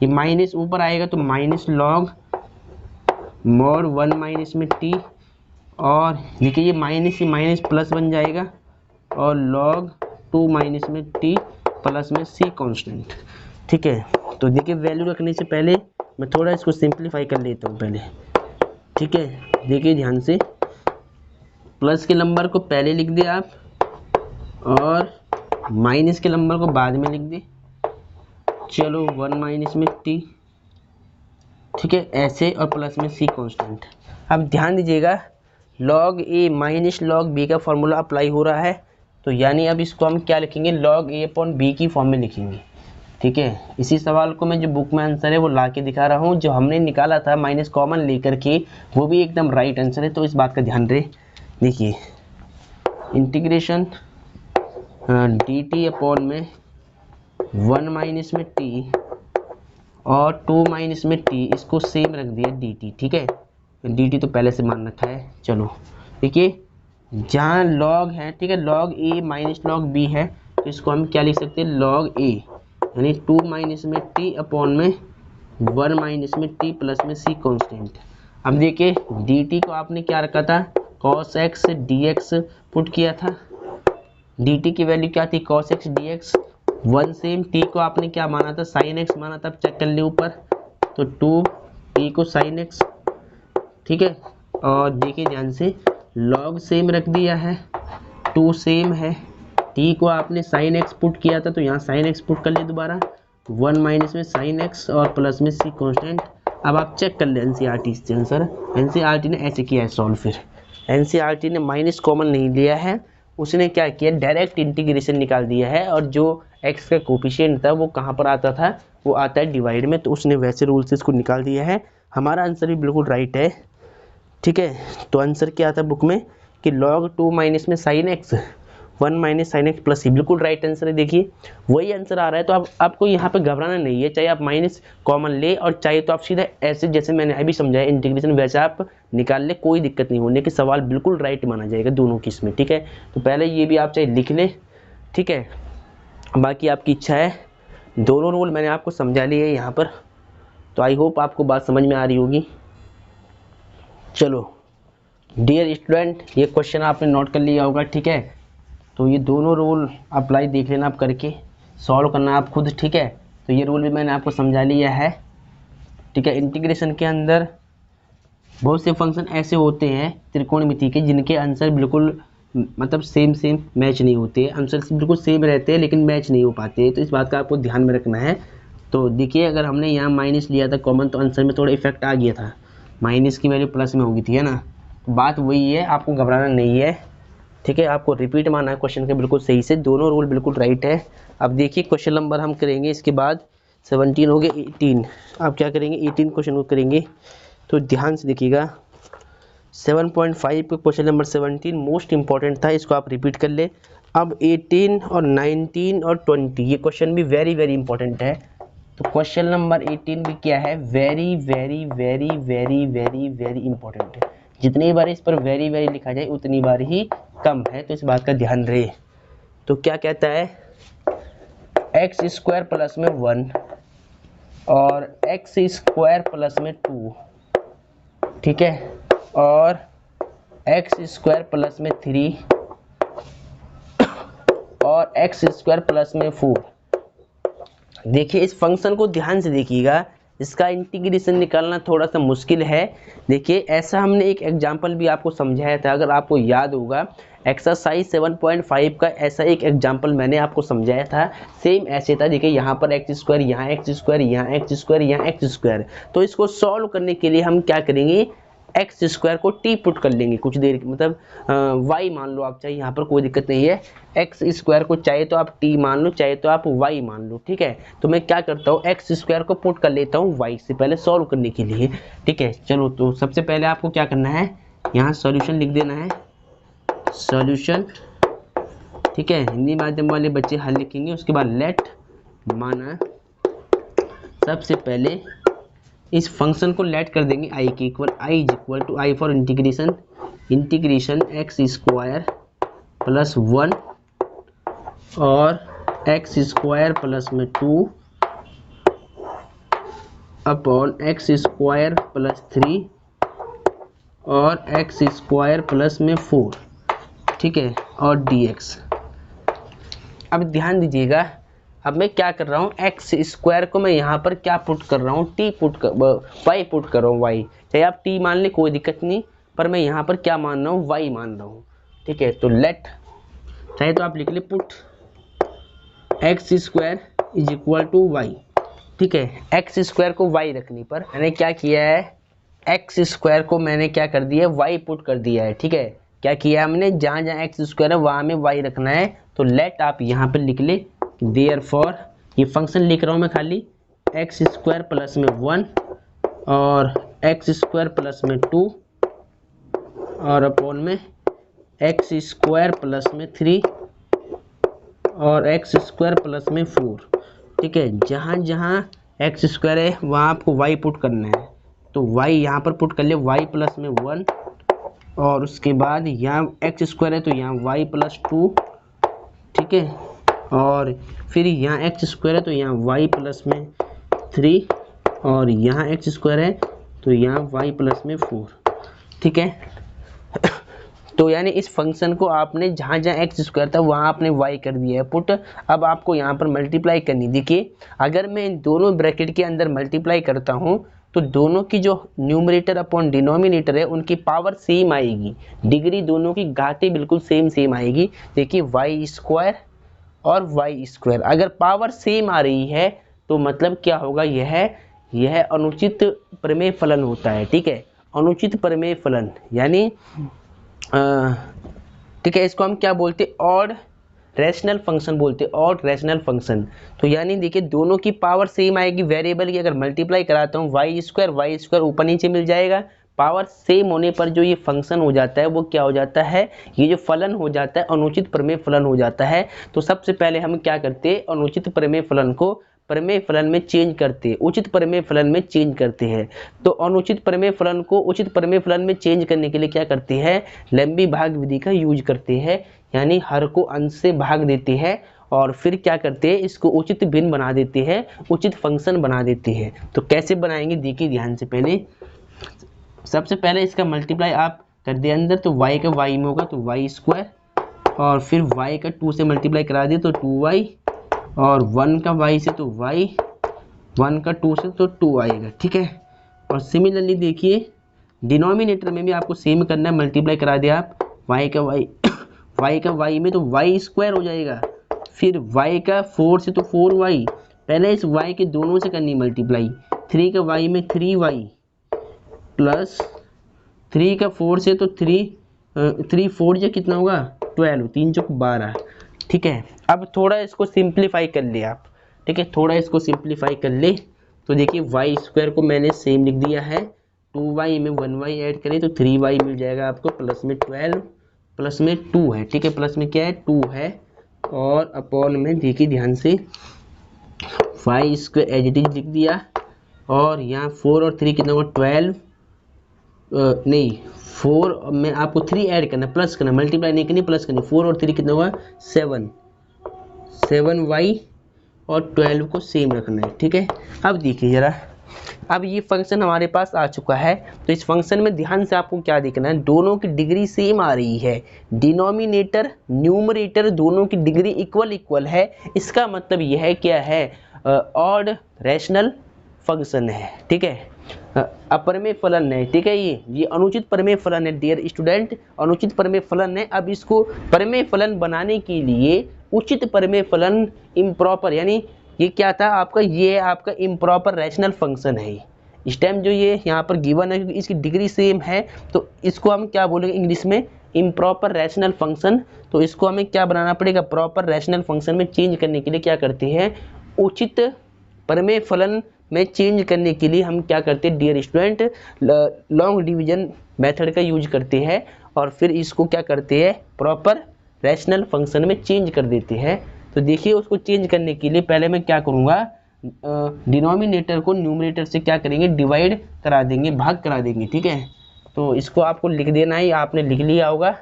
ये माइनस ऊपर आएगा तो माइनस लॉग मोड 1 माइनस में टी, और देखिए ये माइनस प्लस बन जाएगा, और लॉग 2 माइनस में टी प्लस में सी कांस्टेंट। ठीक है, तो देखिए वैल्यू रखने से पहले मैं थोड़ा इसको सिंप्लीफाई कर लेता हूँ पहले। ठीक है, देखिए ध्यान से, प्लस के नंबर को पहले लिख दे आप और माइनस के नंबर को बाद में लिख दे। चलो 1 माइनस में टी, ठीक है, ऐसे, और प्लस में सी कांस्टेंट। अब ध्यान दीजिएगा, लॉग ए माइनस लॉग बी का फॉर्मूला अप्लाई हो रहा है, तो यानी अब इसको हम क्या लिखेंगे, लॉग ए अपॉन बी की फॉर्म में लिखेंगे। ठीक है, इसी सवाल को मैं जो बुक में आंसर है वो ला के दिखा रहा हूँ, जो हमने निकाला था माइनस कॉमन लेकर के, वो भी एकदम राइट आंसर है, तो इस बात का ध्यान रहे। देखिए इंटीग्रेशन डी टी अपॉन में 1 माइनस में टी और 2 माइनस में टी, इसको सेम रख दिया डी टी। ठीक है, डी टी तो पहले से मान रखा है। चलो देखिए, जहाँ लॉग है, ठीक है, लॉग ए माइनस लॉग बी है, तो इसको हम क्या लिख सकते हैं, लॉग ए यानी 2 माइनस में टी अपॉन में 1 माइनस में टी प्लस में सी कांस्टेंट। अब देखिए डी टी को आपने क्या रखा था, cos x dx पुट किया था। डी टी की वैल्यू क्या थी, cos x dx 1 same. T को आपने क्या माना था, sin x माना था, अब चेक कर ले ऊपर, तो 2 टी को sin x। ठीक है, और देखिए ध्यान से, लॉग सेम रख दिया है, 2 सेम है, टी को आपने sin x पुट किया था तो यहाँ sin x पुट कर ले दोबारा, 1 माइनस में sin x और प्लस में सी कांस्टेंट। अब आप चेक कर ले एनसीईआरटी से आंसर, एनसीईआरटी ने ऐसे किया है सॉल्व। फिर एनसीईआरटी ने माइनस कॉमन नहीं लिया है, उसने क्या किया, डायरेक्ट इंटीग्रेशन निकाल दिया है, और जो x का कोफिशिएंट था वो कहाँ पर आता था, वो आता है डिवाइड में, तो उसने वैसे रूल से इसको निकाल दिया है। हमारा आंसर भी बिल्कुल राइट है। ठीक है, तो आंसर क्या था बुक में कि log 2 माइनस में sin x 1 minus sin x plus C, बिल्कुल राइट आंसर है। देखिए वही आंसर आ रहा है, तो अब आपको यहाँ पे घबराना नहीं है, चाहे आप माइनस कॉमन ले और चाहे तो आप सीधा ऐसे जैसे मैंने अभी समझाया इंटीग्रेशन वैसे आप निकाल ले, कोई दिक्कत नहीं होने की, सवाल बिल्कुल राइट माना जाएगा दोनों की इसमें। ठीक है, तो पहले ये भी आप चाहे लिख ले। ठीक है, बाकी आपकी इच्छा है। दोनों रूल मैंने आपको समझा लिए है यहाँ पर, तो आई होप आपको बात समझ में आ रही होगी। चलो डियर स्टूडेंट, ये क्वेश्चन आपने नोट कर लिया होगा। ठीक है, तो ये दोनों रूल अप्लाई देख लेना आप करके, सॉल्व करना आप खुद। ठीक है, तो ये रूल भी मैंने आपको समझा लिया है। ठीक है, इंटीग्रेशन के अंदर बहुत से फंक्शन ऐसे होते हैं त्रिकोणमिति के, जिनके आंसर बिल्कुल मतलब सेम मैच नहीं होते, आंसर बिल्कुल सेम रहते हैं लेकिन मैच नहीं हो पाते, तो इस बात का आपको ध्यान में रखना है। तो देखिए अगर हमने यहाँ माइनस लिया था कॉमन, तो आंसर में थोड़ा इफेक्ट आ गया था, माइनस की वैल्यू प्लस में हो गई थी, है ना। तो बात वही है, आपको घबराना नहीं है। ठीक है, आपको रिपीट मारना है क्वेश्चन के बिल्कुल सही से, दोनों रूल बिल्कुल राइट है। अब देखिए क्वेश्चन नंबर हम करेंगे, इसके बाद 17 हो गए 18, आप क्या करेंगे 18 क्वेश्चन को करेंगे, तो ध्यान से देखिएगा। 7.5 पे क्वेश्चन नंबर 17 मोस्ट इंपॉर्टेंट था, इसको आप रिपीट कर ले। अब 18 और 19 और 20 ये क्वेश्चन भी वेरी वेरी इंपॉर्टेंट है। तो क्वेश्चन नंबर 18 भी क्या है, very very very very very very important है। जितनी बार इस पर वेरी वेरी लिखा जाए उतनी बार ही कम है, तो इस बात का ध्यान रहे। तो क्या कहता है, एक्स स्क्वायर प्लस में 1 और एक्स स्क्वायर प्लस में 2, ठीक है, और एक्स स्क्वायर प्लस में 3 और एक्स स्क्वायर प्लस में 4। देखिए इस फंक्शन को ध्यान से देखिएगा, इसका इंटीग्रेशन निकालना थोड़ा सा मुश्किल है। देखिए ऐसा हमने एक एग्जांपल भी आपको समझाया था, अगर आपको याद होगा एक्सरसाइज 7.5 का ऐसा एक एग्जांपल मैंने आपको समझाया था। सेम ऐसे था, देखिए यहाँ पर एक्स स्क्वायर, यहाँ एक्स स्क्वायर, यहाँ एक्स स्क्वायर, यहाँ एक्स स्क्वायर। तो इसको सॉल्व करने के लिए हम क्या करेंगे, एक्स स्क्वायर को टी पुट कर लेंगे कुछ देर, मतलब वाई मान लो आप, चाहे यहाँ पर कोई दिक्कत नहीं है। एक्स स्क्वायर को चाहे तो आप टी मान लो, चाहे तो आप वाई मान लो, ठीक है। तो मैं क्या करता हूँ, एक्स स्क्वायर को पुट कर लेता हूँ वाई से पहले सॉल्व करने के लिए, ठीक है। चलो तो सबसे पहले आपको क्या करना है, यहाँ सॉल्यूशन लिख देना है, सॉल्यूशन, ठीक है। हिंदी माध्यम वाले बच्चे हल लिखेंगे, उसके बाद लेट माना, सबसे पहले इस फंक्शन को लेट कर देंगे आई के equal, I is equal to, I for integration, integration X square plus 1 और एक्स स्क्वायर प्लस में 2 अपॉन एक्स स्क्वायर प्लस 3 और एक्स स्क्वायर प्लस में 4, ठीक है, और dx। अब ध्यान दीजिएगा, अब मैं क्या कर रहा हूँ, एक्स स्क्वायर को मैं यहाँ पर क्या पुट कर रहा हूँ, टी पुट कर, वाई पुट कर रहा हूँ, वाई, चाहे आप टी मान ले कोई दिक्कत नहीं, पर मैं यहाँ पर क्या मान रहा हूँ, वाई मान रहा हूँ, ठीक है। तो लेट, चाहे तो आप लिख ले put x square is equal to Y, ठीक है। एक्स स्क्वायर को वाई रखने पर मैंने क्या किया है, एक्स स्क्वायर को मैंने क्या कर दिया है, वाई पुट कर दिया है, ठीक है। क्या किया हमने, जहाँ जहाँ एक्स स्क्वायर है वहाँ में वाई रखना है। तो लेट आप यहाँ पर लिख ले, देयरफॉर, ये फंक्शन लिख रहा हूँ मैं खाली, एक्स स्क्वायर प्लस में 1 और एक्स स्क्वायर प्लस में 2 और अपॉन में एक्स स्क्वायर प्लस में 3 और एक्स स्क्वायर प्लस में 4, ठीक है। जहाँ जहाँ एक्स स्क्वायर है वहाँ आपको वाई पुट करना है, तो वाई यहाँ पर पुट कर ले, वाई प्लस में 1 और उसके बाद यहाँ एक्स स्क्वायर है तो यहाँ वाई प्लस 2, ठीक है, और फिर यहाँ एक्स स्क्वायर है तो यहाँ वाई प्लस में 3 और यहाँ एक्स स्क्वायर है तो यहाँ वाई प्लस में 4, ठीक है। तो यानी इस फंक्शन को आपने जहाँ जहाँ एक्स स्क्वायर था वहाँ आपने वाई कर दिया है पुट। अब आपको यहाँ पर मल्टीप्लाई करनी, देखिए अगर मैं इन दोनों ब्रैकेट के अंदर मल्टीप्लाई करता हूँ तो दोनों की जो न्यूमरेटर अपॉन डिनोमिनेटर है उनकी पावर सेम आएगी, डिग्री दोनों की घातें बिल्कुल सेम आएगी। देखिए वाई स्क्वायर और वाई स्क्वायर अगर पावर सेम आ रही है तो मतलब क्या होगा, यह अनुचित प्रमेय फलन होता है, ठीक है। अनुचित प्रमेय फलन यानी ठीक है, इसको हम क्या बोलते हैं, ऑड रैशनल फंक्शन बोलते हैं, ऑड रैशनल फंक्शन। तो यानी देखिए दोनों की पावर सेम आएगी, वेरिएबल की अगर मल्टीप्लाई कराता हूँ वाई स्क्वायर ऊपर नीचे मिल जाएगा। पावर सेम होने पर जो ये फंक्शन हो जाता है वो क्या हो जाता है, ये जो फलन हो जाता है अनुचित प्रमेय फलन हो जाता है। तो सबसे पहले हम क्या करते हैं, अनुचित प्रमेय फलन को प्रमेय फलन में चेंज करते हैं, उचित प्रमेय फलन में चेंज करते हैं। तो अनुचित प्रमेय फलन को उचित प्रमेय फलन में चेंज करने के लिए क्या करते हैं, लंबी भाग विधि का यूज करते हैं, यानी हर को अंश से भाग देते हैं और फिर क्या करते हैं, इसको उचित भिन्न बना देते हैं, उचित फंक्शन बना देते हैं। तो कैसे बनाएंगे देखिए ध्यान से, पहले सबसे पहले इसका मल्टीप्लाई आप कर दे अंदर तो y का y में होगा तो वाई स्क्वायर और फिर y का 2 से मल्टीप्लाई करा दिए तो 2y और 1 का y से तो y, 1 का 2 से तो 2 आएगा, ठीक है। और सिमिलरली देखिए डिनोमिनेटर में भी आपको सेम करना है, मल्टीप्लाई करा दिया आप y का y में तो y स्क्वायर हो जाएगा, फिर y का 4 से तो 4y, पहले इस y के दोनों से करनी मल्टीप्लाई, 3 का y में 3y प्लस 3 का 4 से तो 3 4 जो कितना होगा 12, 3 चौक 12, ठीक है। अब थोड़ा इसको सिंप्लीफाई कर ले आप, ठीक है, थोड़ा इसको सिंप्लीफाई कर ले तो देखिए वाई स्क्वायर को मैंने सेम लिख दिया है, 2y में 1y ऐड करें तो 3y मिल जाएगा आपको, प्लस में 12 प्लस में 2 है, ठीक है, प्लस में क्या है 2 है और अपॉन में देखिए ध्यान से Y square as it is लिख दिया और यहाँ 4 और 3 कितना होगा 12, नहीं 4 में आपको 3 ऐड करना, प्लस करना, मल्टीप्लाई नहीं करनी, प्लस करनी। 4 और 3 कितना हुआ 7, 7y और 12 को सेम रखना है, ठीक है। अब देखिए जरा, अब ये फंक्शन हमारे पास आ चुका है, तो इस फंक्शन में ध्यान से आपको क्या देखना है, दोनों की डिग्री सेम आ रही है, डिनोमिनेटर न्यूमरेटर दोनों की डिग्री इक्वल इक्वल है। इसका मतलब यह है क्या है, ऑड रैशनल फंक्शन है, ठीक है, अपरमेय फलन है, ठीक है। ये अनुचित परमेय फलन है डियर स्टूडेंट, अनुचित परमेय फलन है। अब इसको परमेय फलन बनाने के लिए उचित परमेय फलन इम्प्रॉपर, यानी ये क्या था आपका, ये आपका इम्प्रॉपर रैशनल फंक्शन है। इस टाइम जो ये यहाँ पर गिवन है क्योंकि इसकी डिग्री सेम है, तो इसको हम क्या बोलेंगे इंग्लिश में, इम्प्रॉपर रैशनल फंक्शन। तो इसको हमें क्या बनाना पड़ेगा, प्रॉपर रैशनल फंक्शन में चेंज करने के लिए क्या करते हैं, उचित परमेय फलन में चेंज करने के लिए हम क्या करते हैं dear student, long division method का यूज करते हैं और फिर इसको क्या करते हैं, प्रॉपर रैशनल फंक्शन में चेंज कर देते हैं। तो देखिए उसको चेंज करने के लिए पहले मैं क्या करूँगा, डिनोमिनेटर को न्यूमरेटर से क्या करेंगे, डिवाइड करा देंगे, भाग करा देंगे, ठीक है। तो इसको आपको लिख देना है, आपने लिख लिया होगा,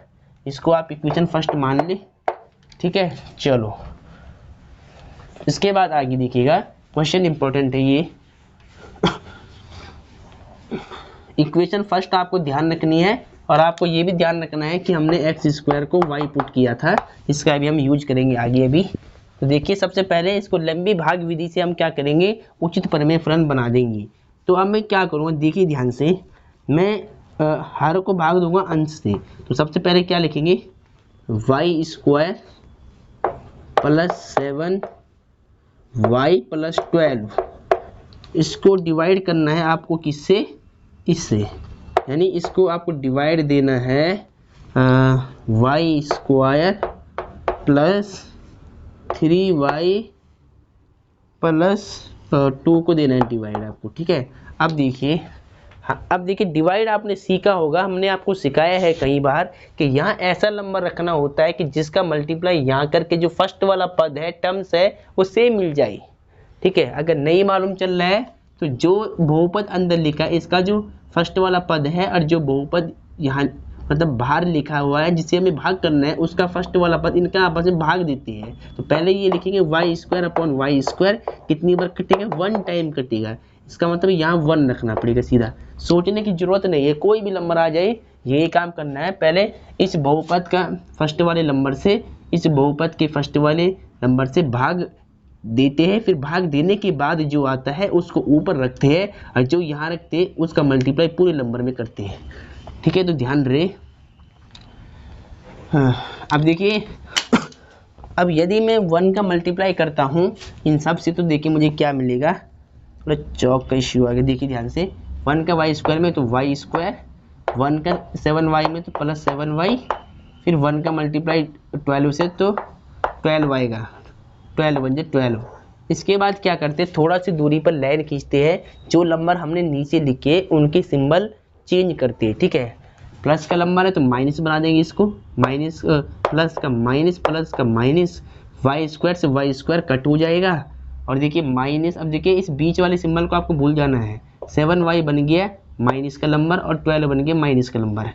इसको आप इक्वेशन फर्स्ट मान ले, ठीक है। चलो इसके बाद आगे देखिएगा, क्वेश्चन इंपॉर्टेंट है ये। इक्वेशन फर्स्ट आपको ध्यान रखनी है और आपको ये भी ध्यान रखना है कि हमने एक्स स्क्वायर को वाई पुट किया था, इसका भी हम यूज करेंगे आगे अभी। तो देखिए सबसे पहले इसको लंबी भाग विधि से हम क्या करेंगे, उचित परमेय फलन बना देंगे। तो अब मैं क्या करूँगा, देखिए ध्यान से, मैं हर को भाग दूंगा अंश से। तो सबसे पहले क्या लिखेंगे, Y square plus 7y plus 12, इसको डिवाइड करना है आपको किससे, इससे, यानी इसको आपको डिवाइड देना है Y square plus 3y plus 2 को देना है डिवाइड आपको, ठीक है। अब देखिए, हाँ अब देखिए डिवाइड आपने सीखा होगा, हमने आपको सिखाया है कई बार कि यहाँ ऐसा नंबर रखना होता है कि जिसका मल्टीप्लाई यहाँ करके जो फर्स्ट वाला पद है, टर्म्स है, वो सेम मिल जाए, ठीक है। अगर नहीं मालूम चल रहा है तो जो बहुपद अंदर लिखा है इसका जो फर्स्ट वाला पद है और जो बहुपद यहाँ मतलब बाहर लिखा हुआ है जिसे हमें भाग करना है, उसका फर्स्ट वाला पद इनका आपस में भाग देते हैं। तो पहले ये लिखेंगे Y square upon Y square, कितनी बार कटेगा, 1 टाइम कटेगा। इसका मतलब यहाँ 1 रखना पड़ेगा, सीधा सोचने की जरूरत नहीं है, कोई भी नंबर आ जाए यही काम करना है। पहले इस बहुपद का फर्स्ट वाले नंबर से इस बहुपद के फर्स्ट वाले नंबर से भाग देते हैं, फिर भाग देने के बाद जो आता है उसको ऊपर रखते हैं और जो यहाँ रखते हैं उसका मल्टीप्लाई पूरे नंबर में करते हैं, ठीक है। तो ध्यान रहे। अब देखिए, अब यदि मैं 1 का मल्टीप्लाई करता हूँ इन सब से, तो देखिए मुझे क्या मिलेगा, थोड़ा चौक का इश्यू आ गया, देखिए ध्यान से, 1 का वाई स्क्वायर में तो वाई स्क्वायर, 1 का 7y में तो प्लस 7y, फिर 1 का मल्टीप्लाई 12 से तो 12 आएगा, 12 बन जाए 12। इसके बाद क्या करते हैं, थोड़ा सी दूरी पर लाइन खींचते हैं, जो नंबर हमने नीचे लिखे उनके सिंबल चेंज करते हैं, ठीक है। प्लस का नंबर है तो माइनस बना देंगे इसको, माइनस प्लस का माइनस, प्लस का माइनस, वाई स्क्वायर से वाई स्क्वायर कट हो जाएगा और देखिए माइनस। अब देखिए इस बीच वाले सिंबल को आपको भूल जाना है, 7y बन गया माइनस का नंबर और 12 बन गया माइनस का नंबर,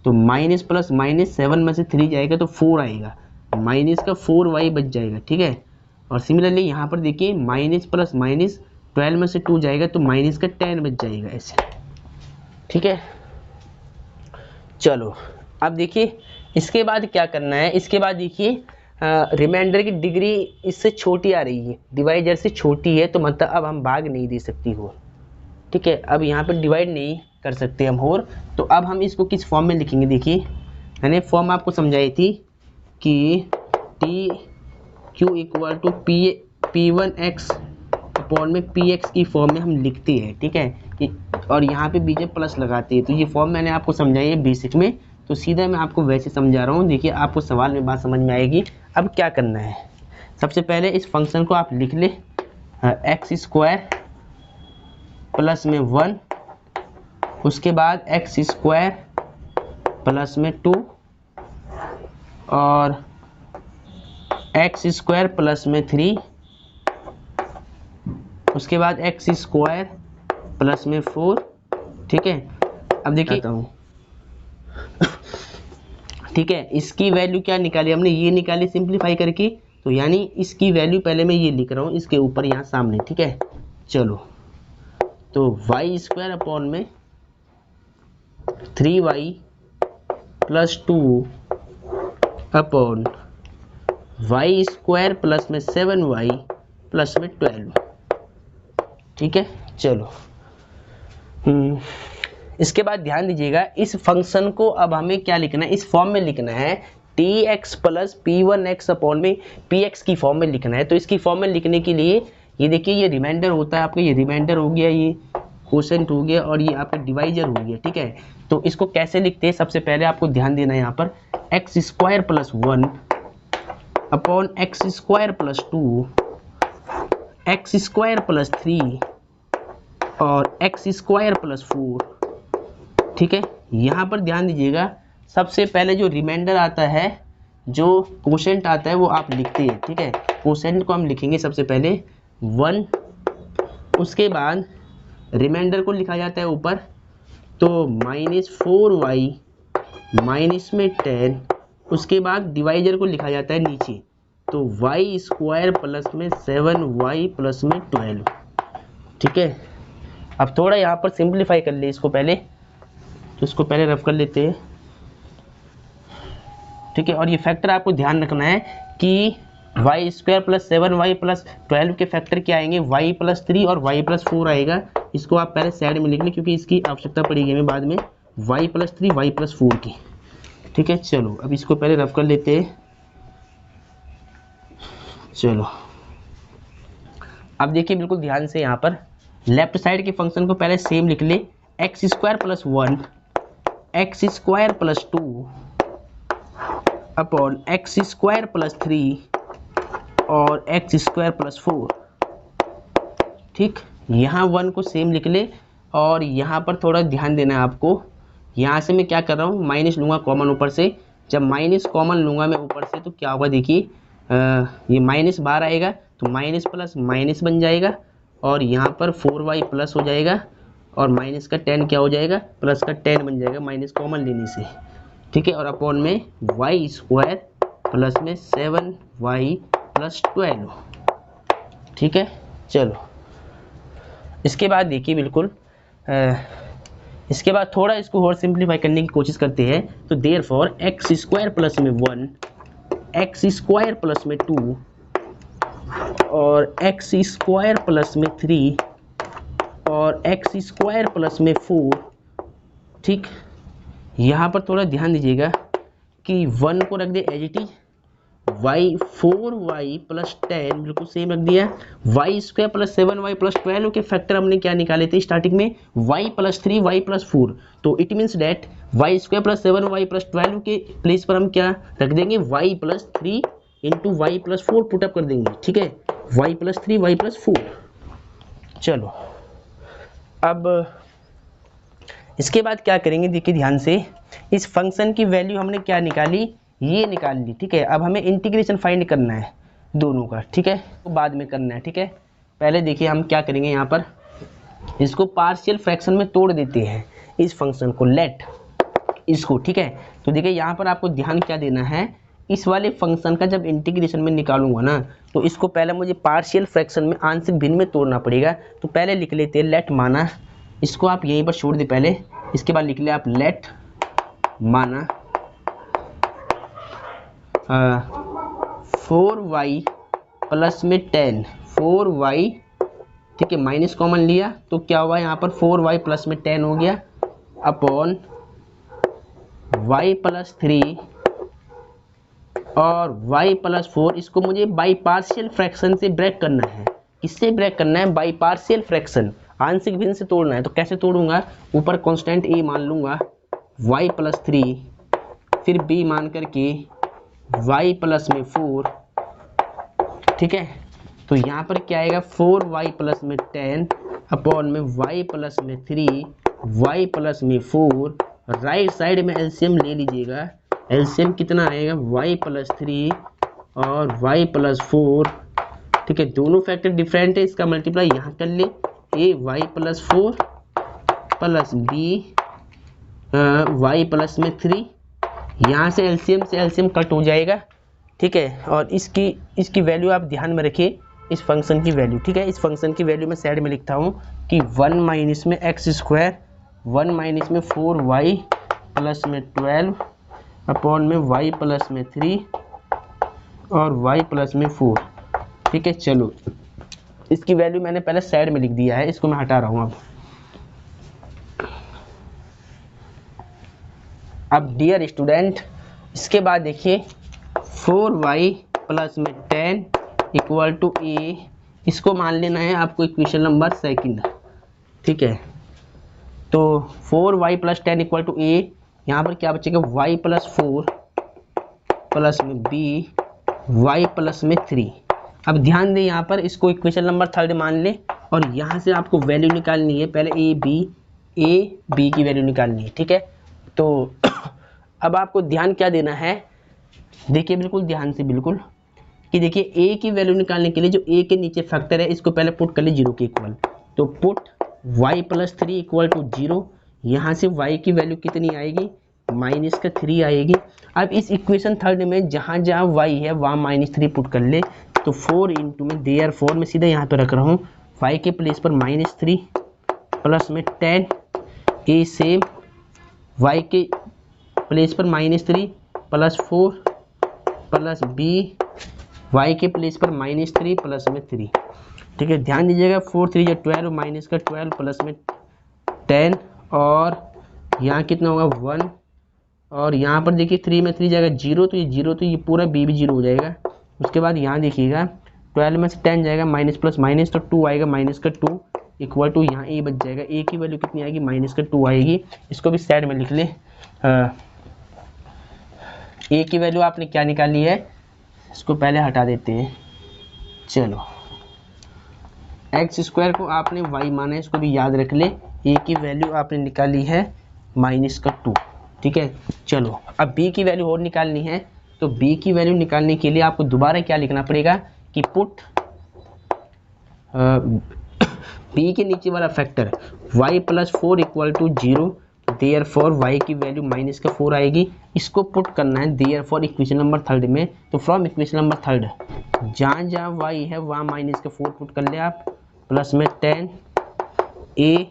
तो माइनस प्लस माइनस 7 में से 3 जाएगा तो 4 आएगा, माइनस का 4y बच जाएगा, ठीक है। और सिमिलरली यहाँ पर देखिए माइनस प्लस माइनस 12 में से 2 जाएगा तो माइनस का 10 बच जाएगा, ऐसे, ठीक है। चलो अब देखिए इसके बाद क्या करना है, इसके बाद देखिए रिमाइंडर की डिग्री इससे छोटी आ रही है, डिवाइडर से छोटी है, तो मतलब अब हम भाग नहीं दे सकती हो, ठीक है। अब यहाँ पर डिवाइड नहीं कर सकते हम और, तो अब हम इसको किस फॉर्म में लिखेंगे, देखिए मैंने फॉर्म आपको समझाई थी कि T Q equal to P1x upon में Px की फॉर्म में हम लिखते हैं, ठीक है। और यहाँ पे बीच में प्लस लगाते हैं, तो ये फॉर्म मैंने आपको समझाई है बेसिक में, तो सीधा मैं आपको वैसे समझा रहा हूँ। देखिए आपको सवाल में बात समझ में आएगी। अब क्या करना है, सबसे पहले इस फंक्शन को आप लिख ले, एक्स स्क्वायर प्लस में 1, उसके बाद एक्स स्क्वायर प्लस में 2 और एक्स स्क्वायर प्लस में 3, उसके बाद एक्स स्क्वायर प्लस में 4, ठीक है। अब देखिए ठीक है, इसकी वैल्यू क्या निकाली हमने, ये निकाली सिंप्लीफाई करके, तो यानी इसकी वैल्यू पहले मैं ये लिख रहा हूँ इसके ऊपर यहाँ सामने। ठीक है, चलो तो वाई स्क्वायर अपॉन में 3y plus 2 upon Y square plus में 7y प्लस में 12। ठीक है, चलो इसके बाद ध्यान दीजिएगा, इस फंक्शन को अब हमें क्या लिखना है, इस फॉर्म में लिखना है tx plus P one x upon में px की फॉर्म में लिखना है। तो इसकी फॉर्म में लिखने के लिए ये देखिए, ये रिमाइंडर होता है आपका, ये रिमाइंडर हो गया, ये क्वोशेंट हो गया और ये आपका डिवाइजर हो गया। ठीक है, तो इसको कैसे लिखते हैं, सबसे पहले आपको ध्यान देना है यहाँ पर x square plus 1 upon x square plus 2 x square plus 3 और एक्स स्क्वायर प्लस 4। ठीक है, यहाँ पर ध्यान दीजिएगा, सबसे पहले जो रिमाइंडर आता है, जो क्वोशेंट आता है वो आप लिखते हैं। ठीक है, क्वोशेंट को हम लिखेंगे सबसे पहले 1, उसके बाद रिमाइंडर को लिखा जाता है ऊपर, तो -4y माइनस में 10, उसके बाद डिवाइजर को लिखा जाता है नीचे, तो वाई स्क्वायर प्लस में 7y प्लस में 12। ठीक है, अब थोड़ा यहाँ पर सिंप्लीफाई कर ले इसको पहले, तो इसको पहले रफ कर लेते हैं। ठीक है, और ये फैक्टर आपको ध्यान रखना है कि Y square plus 7y plus 12 के फैक्टर क्या आएंगे, y प्लस 3 और y प्लस 4 आएगा। इसको आप पहले साइड में लिख लें क्योंकि इसकी आवश्यकता पड़ेगी हमें बाद में, y प्लस 3 y प्लस 4 की। ठीक है, चलो अब इसको पहले रफ कर लेते हैं। चलो अब देखिए बिल्कुल ध्यान से, यहाँ पर लेफ्ट साइड के फंक्शन को पहले सेम लिख ले, x square plus 1 x square plus 2 upon x square plus 3 और एक्स स्क्वायर प्लस 4। ठीक, यहाँ 1 को सेम लिख ले और यहाँ पर थोड़ा ध्यान देना है आपको, यहाँ से मैं क्या कर रहा हूँ, माइनस लूँगा कॉमन ऊपर से। जब माइनस कॉमन लूँगा मैं ऊपर से तो क्या होगा, देखिए ये माइनस बाहर आएगा तो माइनस प्लस माइनस बन जाएगा और यहाँ पर 4y प्लस हो जाएगा और माइनस का 10 क्या हो जाएगा, प्लस का 10 बन जाएगा माइनस कॉमन लेने से। ठीक है, और अपॉन में वाई स्क्वायर प्लस में 7y प्लस 12। ठीक है, चलो इसके बाद देखिए बिल्कुल इसके बाद थोड़ा इसको और सिंप्लीफाई करने की कोशिश करते हैं। तो देयरफॉर एक्स स्क्वायर प्लस में 1 एक्स स्क्वायर प्लस में 2 और एक्स स्क्वायर प्लस में 3 और एक्स स्क्वायर प्लस में 4। ठीक, यहाँ पर थोड़ा ध्यान दीजिएगा कि 1 को रख दे as it is, Y 4y plus 10 बिल्कुल सेम रख दिया, Y square plus 7y plus 12 के फैक्टर हमने क्या निकाले थे स्टार्टिंग में, y प्लस 3 y प्लस 4। तो it means that y square plus 7y plus 12 के प्लेस पर हम क्या रख देंगे, y plus 3 into y plus 4 put up कर देंगे। ठीक है, y प्लस 3 y प्लस 4। चलो अब इसके बाद क्या करेंगे, देखिए ध्यान से, इस फंक्शन की वैल्यू हमने क्या निकाली, ये निकाल ली। ठीक है, अब हमें इंटीग्रेशन फाइंड करना है दोनों का। ठीक है, तो बाद में करना है। ठीक है, पहले देखिए हम क्या करेंगे, यहाँ पर इसको पार्शियल फ्रैक्शन में तोड़ देते हैं इस फंक्शन को, लेट इसको। ठीक है, तो देखिए यहाँ पर आपको ध्यान क्या देना है, इस वाले फंक्शन का जब इंटीग्रेशन में निकालूंगा ना, तो इसको पहले मुझे पार्शियल फ्रैक्शन में आंशिक भिन्न में तोड़ना पड़ेगा। तो पहले लिख लेते हैं लेट माना, इसको आप यहीं पर छोड़ दे पहले, इसके बाद लिख ले आप लेट माना 4y प्लस में 10 4y। ठीक है, माइनस कॉमन लिया तो क्या हुआ, यहाँ पर 4y प्लस में 10 हो गया अपॉन y प्लस 3 और y प्लस 4। इसको मुझे बाई पार्शियल फ्रैक्शन से ब्रेक करना है। किससे ब्रेक करना है, बाई पार्शियल फ्रैक्शन, आंशिक भिन्न से तोड़ना है। तो कैसे तोड़ूंगा, ऊपर कांस्टेंट a मान लूँगा y प्लस 3, फिर b मान करके y प्लस में 4। ठीक है, तो यहाँ पर क्या आएगा, 4y प्लस में 10 अपॉन में y प्लस में 3 y प्लस में 4। राइट साइड में एलसीएम ले लीजिएगा, एलसीएम कितना आएगा, y प्लस 3 और y प्लस 4। ठीक है, दोनों फैक्टर डिफरेंट है, इसका मल्टीप्लाई यहाँ कर ले, a y plus 4 plus b y plus में 3 यहाँ से एलसीएम कट हो जाएगा, ठीक है। और इसकी वैल्यू आप ध्यान में रखिए, इस फंक्शन की वैल्यू, ठीक है। इस फंक्शन की वैल्यू मैं साइड में लिखता हूँ कि 1 माइनस में एक्स स्क्वायर, 1 माइनस में 4y प्लस में 12 अपॉन में y प्लस में 3 और y प्लस में 4, ठीक है। चलो इसकी वैल्यू मैंने पहले साइड में लिख दिया है, इसको मैं हटा रहा हूँ अब डियर स्टूडेंट, इसके बाद देखिए 4y प्लस में 10 इक्वल टू a, इसको मान लेना है आपको इक्वेशन नंबर सेकंड, ठीक है। तो 4y plus 10 equal to a, यहाँ पर क्या बचेगा y प्लस 4 प्लस में b y प्लस में 3। अब ध्यान दें यहाँ पर इसको इक्वेशन नंबर थर्ड मान ले और यहाँ से आपको वैल्यू निकालनी है, पहले a b की वैल्यू निकालनी है, ठीक है। तो अब आपको ध्यान क्या देना है, देखिए बिल्कुल ध्यान से, बिल्कुल कि देखिए a की वैल्यू निकालने के लिए जो a के नीचे फैक्टर है इसको पहले पुट कर ले 0 के इक्वल। तो put y plus 3 equal to 0, यहाँ से y की वैल्यू कितनी आएगी माइनस का 3 आएगी। अब इस इक्वेशन थर्ड में जहाँ जहाँ y है वहाँ -3 पुट कर ले, तो 4 इंटू में देयरफॉर मैं सीधा यहाँ पे रख रहा हूँ y के प्लेस पर -3 प्लस में 10 a सेम y के प्लेस पर -3 प्लस 4 प्लस b y के प्लेस पर -3 प्लस में 3, ठीक है। ध्यान दीजिएगा 4 3 या 12 माइनस का 12 प्लस में 10 और यहाँ कितना होगा 1 और यहाँ पर देखिए 3 में 3 जाएगा 0, तो ये 0 तो ये पूरा b भी 0 हो जाएगा। उसके बाद यहाँ देखिएगा 12 में से 10 जाएगा माइनस प्लस माइनस, तो 2 आएगा माइनस का 2 इक्वल टू यहाँ a बच जाएगा, a की वैल्यू कितनी आएगी माइनस का 2 आएगी। इसको भी साइड में लिख ले, a की वैल्यू आपने क्या निकाली है, इसको पहले हटा देते हैं। चलो एक्स स्क्वायर को आपने y माना है, इसको भी याद रख ले, a की वैल्यू आपने निकाली है माइनस का 2, ठीक है। चलो अब b की वैल्यू और निकालनी है, तो b की वैल्यू निकालने के लिए आपको दोबारा क्या लिखना पड़ेगा कि पुट b के नीचे वाला factor y plus 4 equal to 0, therefore y की वैल्यू माइनस का 4 आएगी। इसको पुट करना है देयरफॉर इक्वेशन नंबर थर्ड में, तो फ्रॉम इक्वेशन नंबर थर्ड जहाँ जहाँ y है वहाँ माइनस का 4 पुट कर ले आप, प्लस में 10 a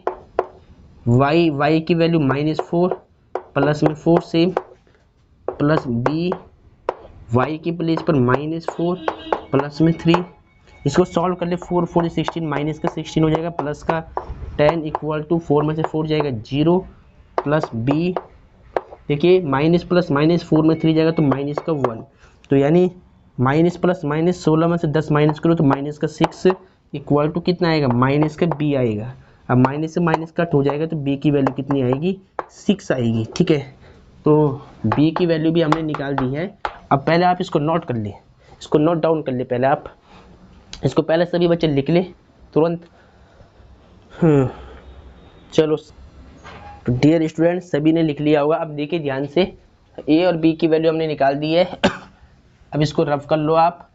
y की वैल्यू -4 प्लस में 4 सेम प्लस b y की प्लेस पर -4 प्लस में 3, इसको सॉल्व कर ले 4 4 16 माइनस का 16 हो जाएगा, प्लस का 10 इक्वल टू 4 में से 4 जाएगा 0 प्लस b, देखिए माइनस प्लस माइनस 4 में 3 जाएगा तो माइनस का 1, तो यानी माइनस प्लस माइनस 16 में से 10 माइनस करो तो माइनस का 6 इक्वल टू कितना आएगा माइनस का b आएगा। अब माइनस से माइनस कट हो जाएगा तो b की वैल्यू कितनी आएगी 6 आएगी, ठीक है। तो b की वैल्यू भी हमने निकाल दी है। अब पहले आप इसको नोट कर ले, इसको नोट डाउन कर ले, पहले आप इसको पहले सभी बच्चे लिख ले तुरंत। चलो तो डियर स्टूडेंट सभी ने लिख लिया होगा। अब देखिए ध्यान से, a और b की वैल्यू हमने निकाल दी है। अब इसको रफ कर लो आप,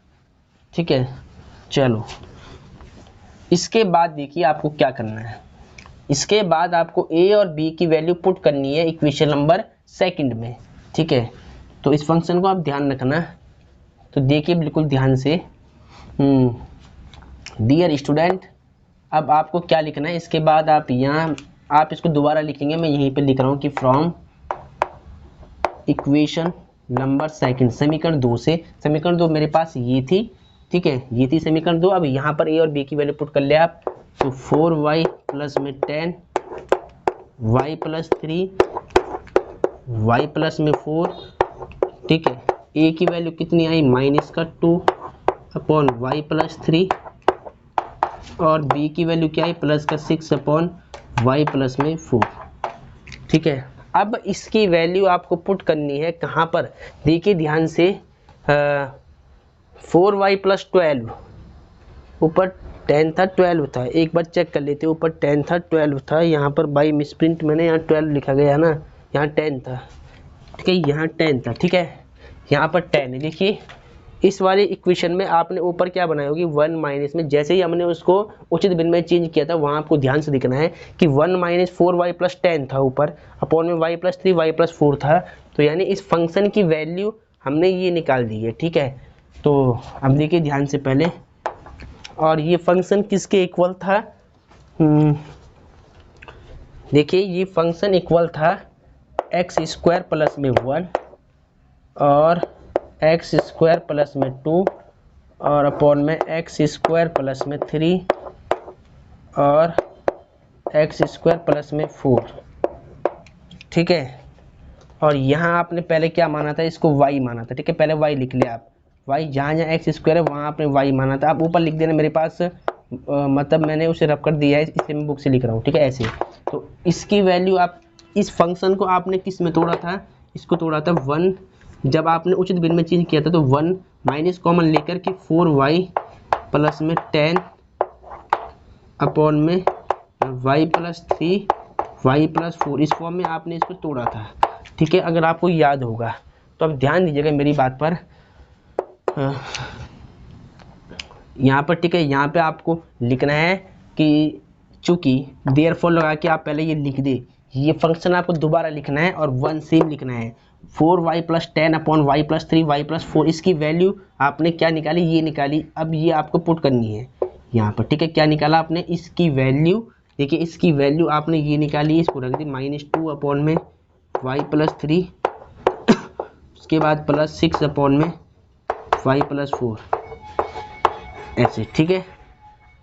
ठीक है। चलो इसके बाद देखिए आपको क्या करना है, इसके बाद आपको a और b की वैल्यू पुट करनी है इक्वेशन नंबर सेकंड में, ठीक है। तो इस फंक्शन को आप ध्यान रखना, तो देखिए बिल्कुल ध्यान से। डियर स्टूडेंट अब आपको क्या लिखना है, इसके बाद आप यहाँ आप इसको दोबारा लिखेंगे, मैं यहीं पे लिख रहा हूँ कि फ्रॉम इक्वेशन नंबर सेकंड, समीकरण 2 से, समीकरण 2 मेरे पास ये थी, ठीक है, ये थी समीकरण 2। अब यहाँ पर a और b की वैल्यू पुट कर ले आप, तो 4y प्लस में 10 y प्लस 3 y प्लस में 4, ठीक है। a की वैल्यू कितनी आई माइनस का 2 अपॉन y प्लस 3 और b की वैल्यू क्या आई प्लस का 6 अपॉन y प्लस में 4, ठीक है। अब इसकी वैल्यू आपको पुट करनी है कहाँ पर, देखिए ध्यान से, 4y प्लस 12, ऊपर 10 था 12 था, एक बार चेक कर लेते, ऊपर 10 था 12 था, यहाँ पर बाई मिसप्रिंट मैंने यहाँ 12 लिखा गया ना, यहाँ 10 था, ठीक है, यहाँ 10 था, ठीक है, यहाँ पर 10 है। देखिए इस वाली इक्वेशन में आपने ऊपर क्या बनाई होगी 1 माइनस में, जैसे ही हमने उसको उचित बिन में चेंज किया था वहाँ आपको ध्यान से दिखना है कि 1 माइनस 4y प्लस 10 था ऊपर, अपॉन में y प्लस 3 y प्लस 4 था, तो यानी इस फंक्शन की वैल्यू हमने ये निकाल दी है, ठीक है। तो अब देखिए ध्यान से पहले, और ये फंक्शन किसके इक्वल था, देखिए ये फंक्शन इक्वल था एक्स स्क्वायर प्लस में 1 और एक्स स्क्वायर प्लस में 2 और अपॉन में एक्स स्क्वायर प्लस में 3 और एक्स स्क्वायर प्लस में 4, ठीक है। और यहाँ आपने पहले क्या माना था, इसको y माना था, ठीक है। पहले y लिख लिया आप, y जहाँ जहाँ एक्स स्क्वायर है वहाँ आपने y माना था। आप ऊपर लिख देना, मेरे पास मतलब मैंने उसे रब कर दिया है, इसलिए मैं बुक से लिख रहा हूँ, ठीक है, ऐसे। तो इसकी वैल्यू आप, इस फंक्शन को आपने किस में तोड़ा था, इसको तोड़ा था 1, जब आपने उचित भिन्न में चेंज किया था तो 1 माइनस कॉमन लेकर के 4y प्लस में 10 अपॉन में y प्लस 3 y प्लस 4, इस फॉर्म में आपने इसको तोड़ा था, ठीक है। अगर आपको याद होगा तो अब ध्यान दीजिएगा मेरी बात पर, यहाँ पर, ठीक है। यहाँ पे आपको लिखना है कि चूंकि देयरफॉर लगा के आप पहले ये लिख दे, ये फंक्शन आपको दोबारा लिखना है और 1 सेम लिखना है। 4y plus 10 upon y plus 3 y plus 4, इसकी वैल्यू आपने क्या निकाली, ये निकाली। अब ये आपको पुट करनी है यहाँ पर, ठीक है। क्या निकाला आपने, इसकी वैल्यू, देखिए इसकी वैल्यू आपने ये निकाली, इसको रख दी -2 अपॉन में y प्लस 3, उसके बाद प्लस 6 अपॉन में y प्लस 4, ऐसे, ठीक है।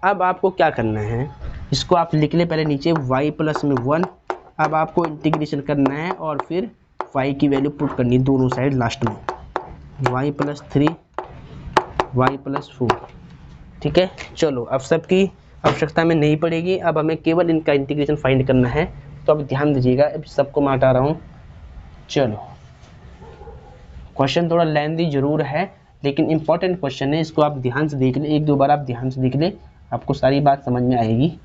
अब आपको क्या करना है, इसको आप लिख ले पहले नीचे y प्लस में 1, अब आपको इंटीग्रेशन करना है और फिर y की वैल्यू पुट करनी है दोनों साइड लास्ट में, y प्लस 3 y प्लस 4, ठीक है। चलो अब सबकी आवश्यकता में नहीं पड़ेगी, अब हमें केवल इनका इंटीग्रेशन फाइंड करना है। तो अब ध्यान दीजिएगा, अब सबको मैं हटा रहा हूँ। चलो क्वेश्चन थोड़ा लेंथी जरूर है, लेकिन इंपॉर्टेंट क्वेश्चन है, इसको आप ध्यान से देख ले, एक दो बार आप ध्यान से देख ले, आपको सारी बात समझ में आएगी,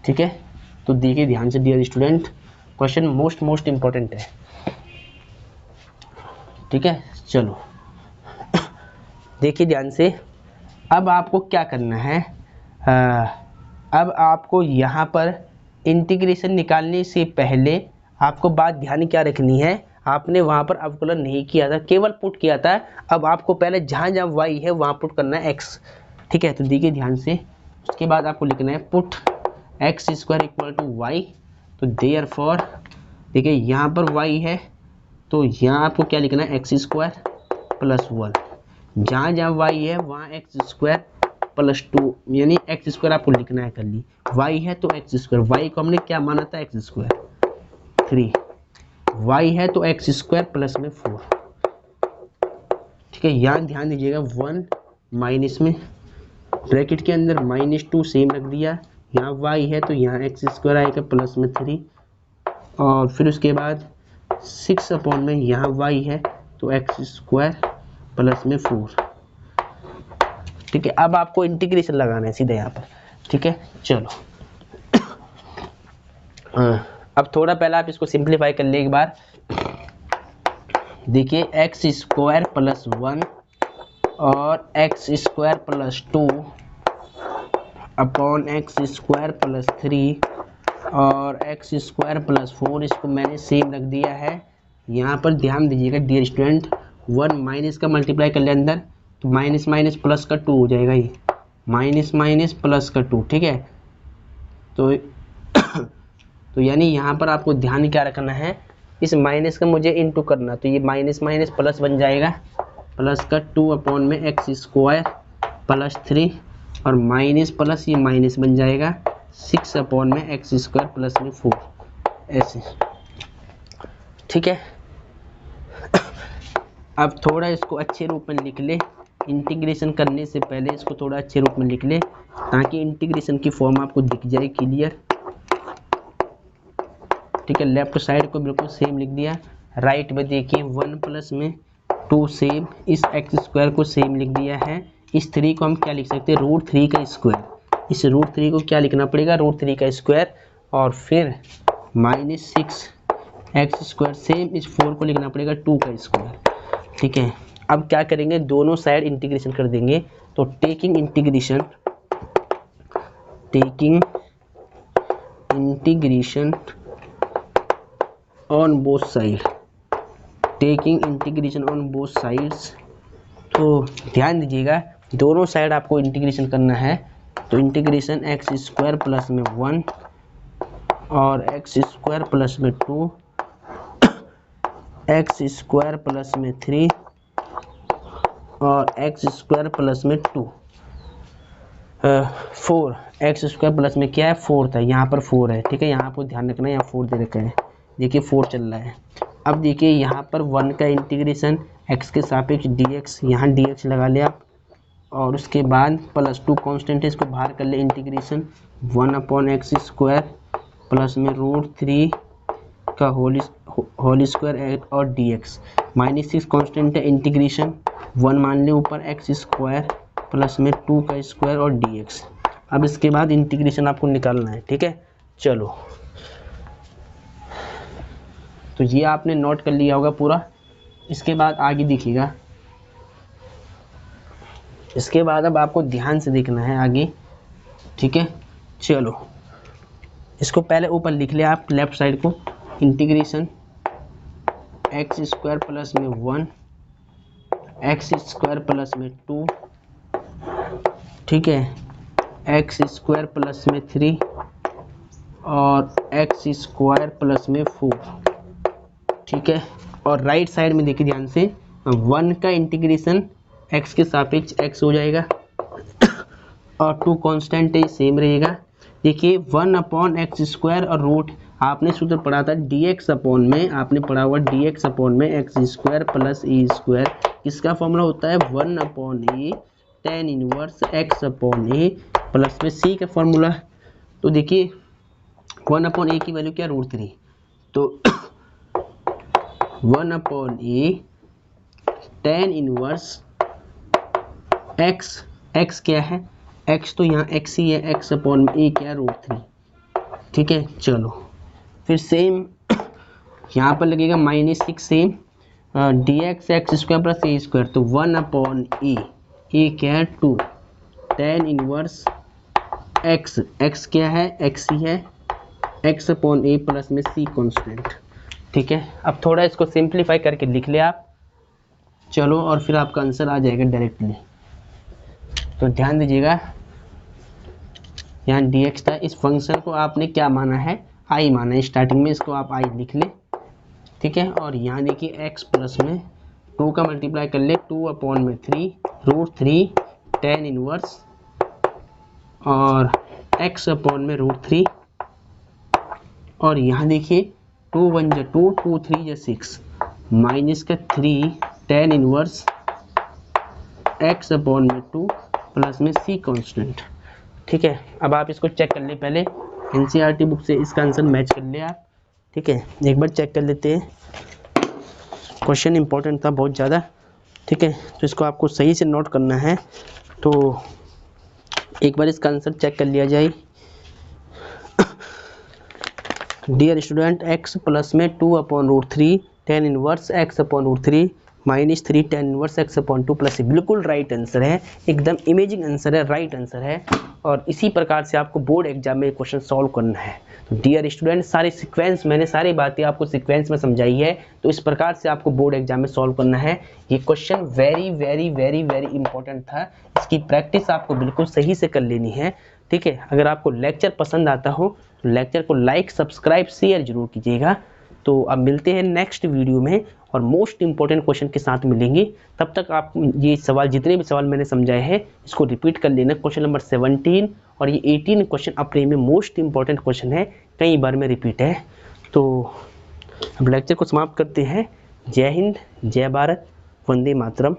ठीक है। तो देखिए ध्यान से dear student, question most important है, ठीक है। चलो देखिए ध्यान से, अब आपको क्या करना है, अब आपको यहाँ पर इंटीग्रेशन निकालने से पहले आपको बात ध्यान क्या रखनी है, आपने वहाँ पर अवकलन नहीं किया था, केवल पुट किया था। अब आपको पहले जहाँ जहाँ y है वहाँ पुट करना है x, ठीक है। तो देखिए ध्यान से, उसके बाद आपको लिखना है put x square equal to y. तो देयरफॉर देखिए यहाँ पर y है, तो यहाँ आपको क्या लिखना है, एक्स स्क्वायर प्लस 1, जहाँ जहाँ y है वहाँ एक्स स्क्वायर प्लस 2, यानी एक्स स्क्वायर आपको लिखना है, कर ली। y है तो एक्स स्क्वायर, y को हमने क्या माना था, एक्स स्क्वायर 3, y है तो एक्स स्क्वायर प्लस में 4, ठीक है। यहाँ ध्यान दीजिएगा 1 माइनस में ब्रैकेट के अंदर -2 सेम रख दिया, यहाँ y है तो यहाँ एक्स स्क्वायर आएगा प्लस में 3, और फिर उसके बाद 6 अपॉन में यहाँ y है तो एक्स स्क्वायर प्लस में 4, ठीक है। अब आपको इंटीग्रेशन लगाना है सीधे यहाँ पर, ठीक है। चलो अब थोड़ा पहले आप इसको सिंप्लीफाई कर ले एक बार। देखिए एक्स स्क्वायर प्लस 1 और x square plus 2 upon x square plus 3 और एक्स स्क्वायर प्लस 4, इसको मैंने सेम रख दिया है। यहाँ पर ध्यान दीजिएगा डियर स्टूडेंट, 1 माइनस का मल्टीप्लाई कर ले अंदर, तो माइनस माइनस प्लस का 2 हो जाएगा, ये माइनस माइनस प्लस का 2, ठीक है। तो यानी यहाँ पर आपको ध्यान क्या रखना है, इस माइनस का मुझे इनटू करना, तो ये माइनस माइनस प्लस बन जाएगा, प्लस का 2 अपॉन में एक्स स्क्वायर प्लस 3 और माइनस प्लस ये माइनस बन जाएगा 6 अपॉन में एक्स स्क्वायर प्लस में 4, ऐसे, ठीक है। अब थोड़ा इसको अच्छे रूप में लिख ले, इंटीग्रेशन करने से पहले इसको थोड़ा अच्छे रूप में लिख ले, ताकि इंटीग्रेशन की फॉर्म आपको दिख जाए क्लियर, ठीक है। लेफ्ट साइड को बिल्कुल सेम लिख दिया, राइट में देखिए 1 प्लस में 2 सेम, इस एक्स स्क्वायर को सेम लिख दिया है। इस 3 को हम क्या लिख सकते हैं, √3 का स्क्वायर, इस √3 को क्या लिखना पड़ेगा, √3 का स्क्वायर, और फिर -6 एक्स स्क्वायर, सेम इस 4 को लिखना पड़ेगा 2 का स्क्वायर, ठीक है। अब क्या करेंगे, दोनों साइड इंटीग्रेशन कर देंगे, तो taking integration on both side, taking integration on both sides. तो ध्यान दीजिएगा दोनों साइड आपको इंटीग्रेशन करना है। तो इंटीग्रेशन एक्स स्क्वायर प्लस में 1 और एक्स स्क्वायर प्लस में 2, एक्स स्क्वायर प्लस में 3 और एक्स स्क्वायर प्लस में 2, 4। एक्स स्क्वायर प्लस में क्या है 4 था, यहाँ पर 4 है, ठीक है। यहाँ पर ध्यान रखना है, यहाँ 4 दे रखा है, देखिए 4 चल रहा है। अब देखिए यहाँ पर 1 का इंटीग्रेशन एक्स के सापेक्ष dx, यहाँ dx लगा लिया आप, और उसके बाद प्लस 2 कांस्टेंट है, इसको बाहर कर ले इंटीग्रेशन 1/x स्क्वायर प्लस में √3 का होल स्क्वायर और dx, -6 कांस्टेंट है, इंटीग्रेशन 1 मान ले ऊपर x स्क्वायर प्लस में 2 का स्क्वायर और dx। अब इसके बाद इंटीग्रेशन आपको निकालना है, ठीक है। चलो तो ये आपने नोट कर लिया होगा पूरा। इसके बाद आगे देखिएगा, इसके बाद अब आपको ध्यान से देखना है आगे, ठीक है। चलो इसको पहले ऊपर लिख लिया आप लेफ्ट साइड को, इंटीग्रेशन एक्स स्क्वायर प्लस में 1, एक्स स्क्वायर प्लस में 2, ठीक है, एक्स स्क्वायर प्लस में 3 और एक्स स्क्वायर प्लस में 4, ठीक है। और राइट साइड में देखिए ध्यान से 1 का इंटीग्रेशन x के सापेक्ष x हो जाएगा और 2 कांस्टेंट है सेम रहेगा। देखिए 1/x स्क्वायर और रूट आपने सूत्र पढ़ा था dx अपॉन में, आपने पढ़ा हुआ dx अपॉन में x square plus e square, इसका फॉर्मूला होता है 1/a tan inverse x upon a plus में c का फॉर्मूला। तो देखिए 1/a की वैल्यू क्या √3, तो 1/a tan इनवर्स x क्या है, x तो यहाँ x ही है, x अपॉन में a क्या √3, ठीक है। चलो फिर सेम यहाँ पर लगेगा -6 same dx x square plus a square, तो 1/a, a क्या है 2 tan इनवर्स x क्या है x ही है, x अपॉन a प्लस में c कांस्टेंट, ठीक है। अब थोड़ा इसको सिंप्लीफाई करके लिख ले आप, चलो, और फिर आपका आंसर आ जाएगा डायरेक्टली। तो ध्यान दीजिएगा यहाँ dx था, इस फंक्शन को आपने क्या माना है i माना है, स्टार्टिंग में इसको आप i लिख ले, ठीक है। और यहाँ देखिए x प्लस में 2 का मल्टीप्लाई कर ले 2/3 √3 tan इनवर्स और x अपॉन में √3, और यहाँ देखिए 2 1 जा 2 2 3 जा 6 माइनस का 3 tan इनवर्स x अपॉन में 2 प्लस में c कांस्टेंट, ठीक है। अब आप इसको चेक कर ले, पहले एनसीईआरटी बुक से इसका आंसर मैच कर ले आप, ठीक है। एक बार चेक कर लेते हैं, क्वेश्चन इंपॉर्टेंट था बहुत ज़्यादा, ठीक है। तो इसको आपको सही से नोट करना है, तो एक बार इसका आंसर चेक कर लिया जाए। डियर स्टूडेंट x प्लस में 2/√3 tan inverse x upon √3 -3 tan inverse x upon 2 plus, बिल्कुल राइट आंसर है, एकदम इमेजिंग आंसर है, राइट आंसर है। और इसी प्रकार से आपको बोर्ड एग्जाम में क्वेश्चन सॉल्व करना है। तो डियर स्टूडेंट सारे सीक्वेंस, मैंने सारी बातें आपको सीक्वेंस में समझाई है, तो इस प्रकार से आपको बोर्ड एग्जाम में सॉल्व करना है। ये question very very very very important था, इसकी प्रैक्टिस आपको बिल्कुल सही से कर लेनी है, ठीक है। अगर आपको लेक्चर पसंद आता हो तो लेक्चर को लाइक सब्सक्राइब शेयर जरूर कीजिएगा। तो अब मिलते हैं नेक्स्ट वीडियो में और मोस्ट इंपॉर्टेंट क्वेश्चन के साथ मिलेंगे। तब तक आप ये सवाल, जितने भी सवाल मैंने समझाए हैं, इसको रिपीट कर लेना। क्वेश्चन नंबर 17 और ये 18 क्वेश्चन अपने में मोस्ट इंपॉर्टेंट क्वेश्चन है, कई बार में रिपीट है। तो अब लेक्चर को समाप्त करते हैं। जय हिंद, जय भारत, वंदे मातरम।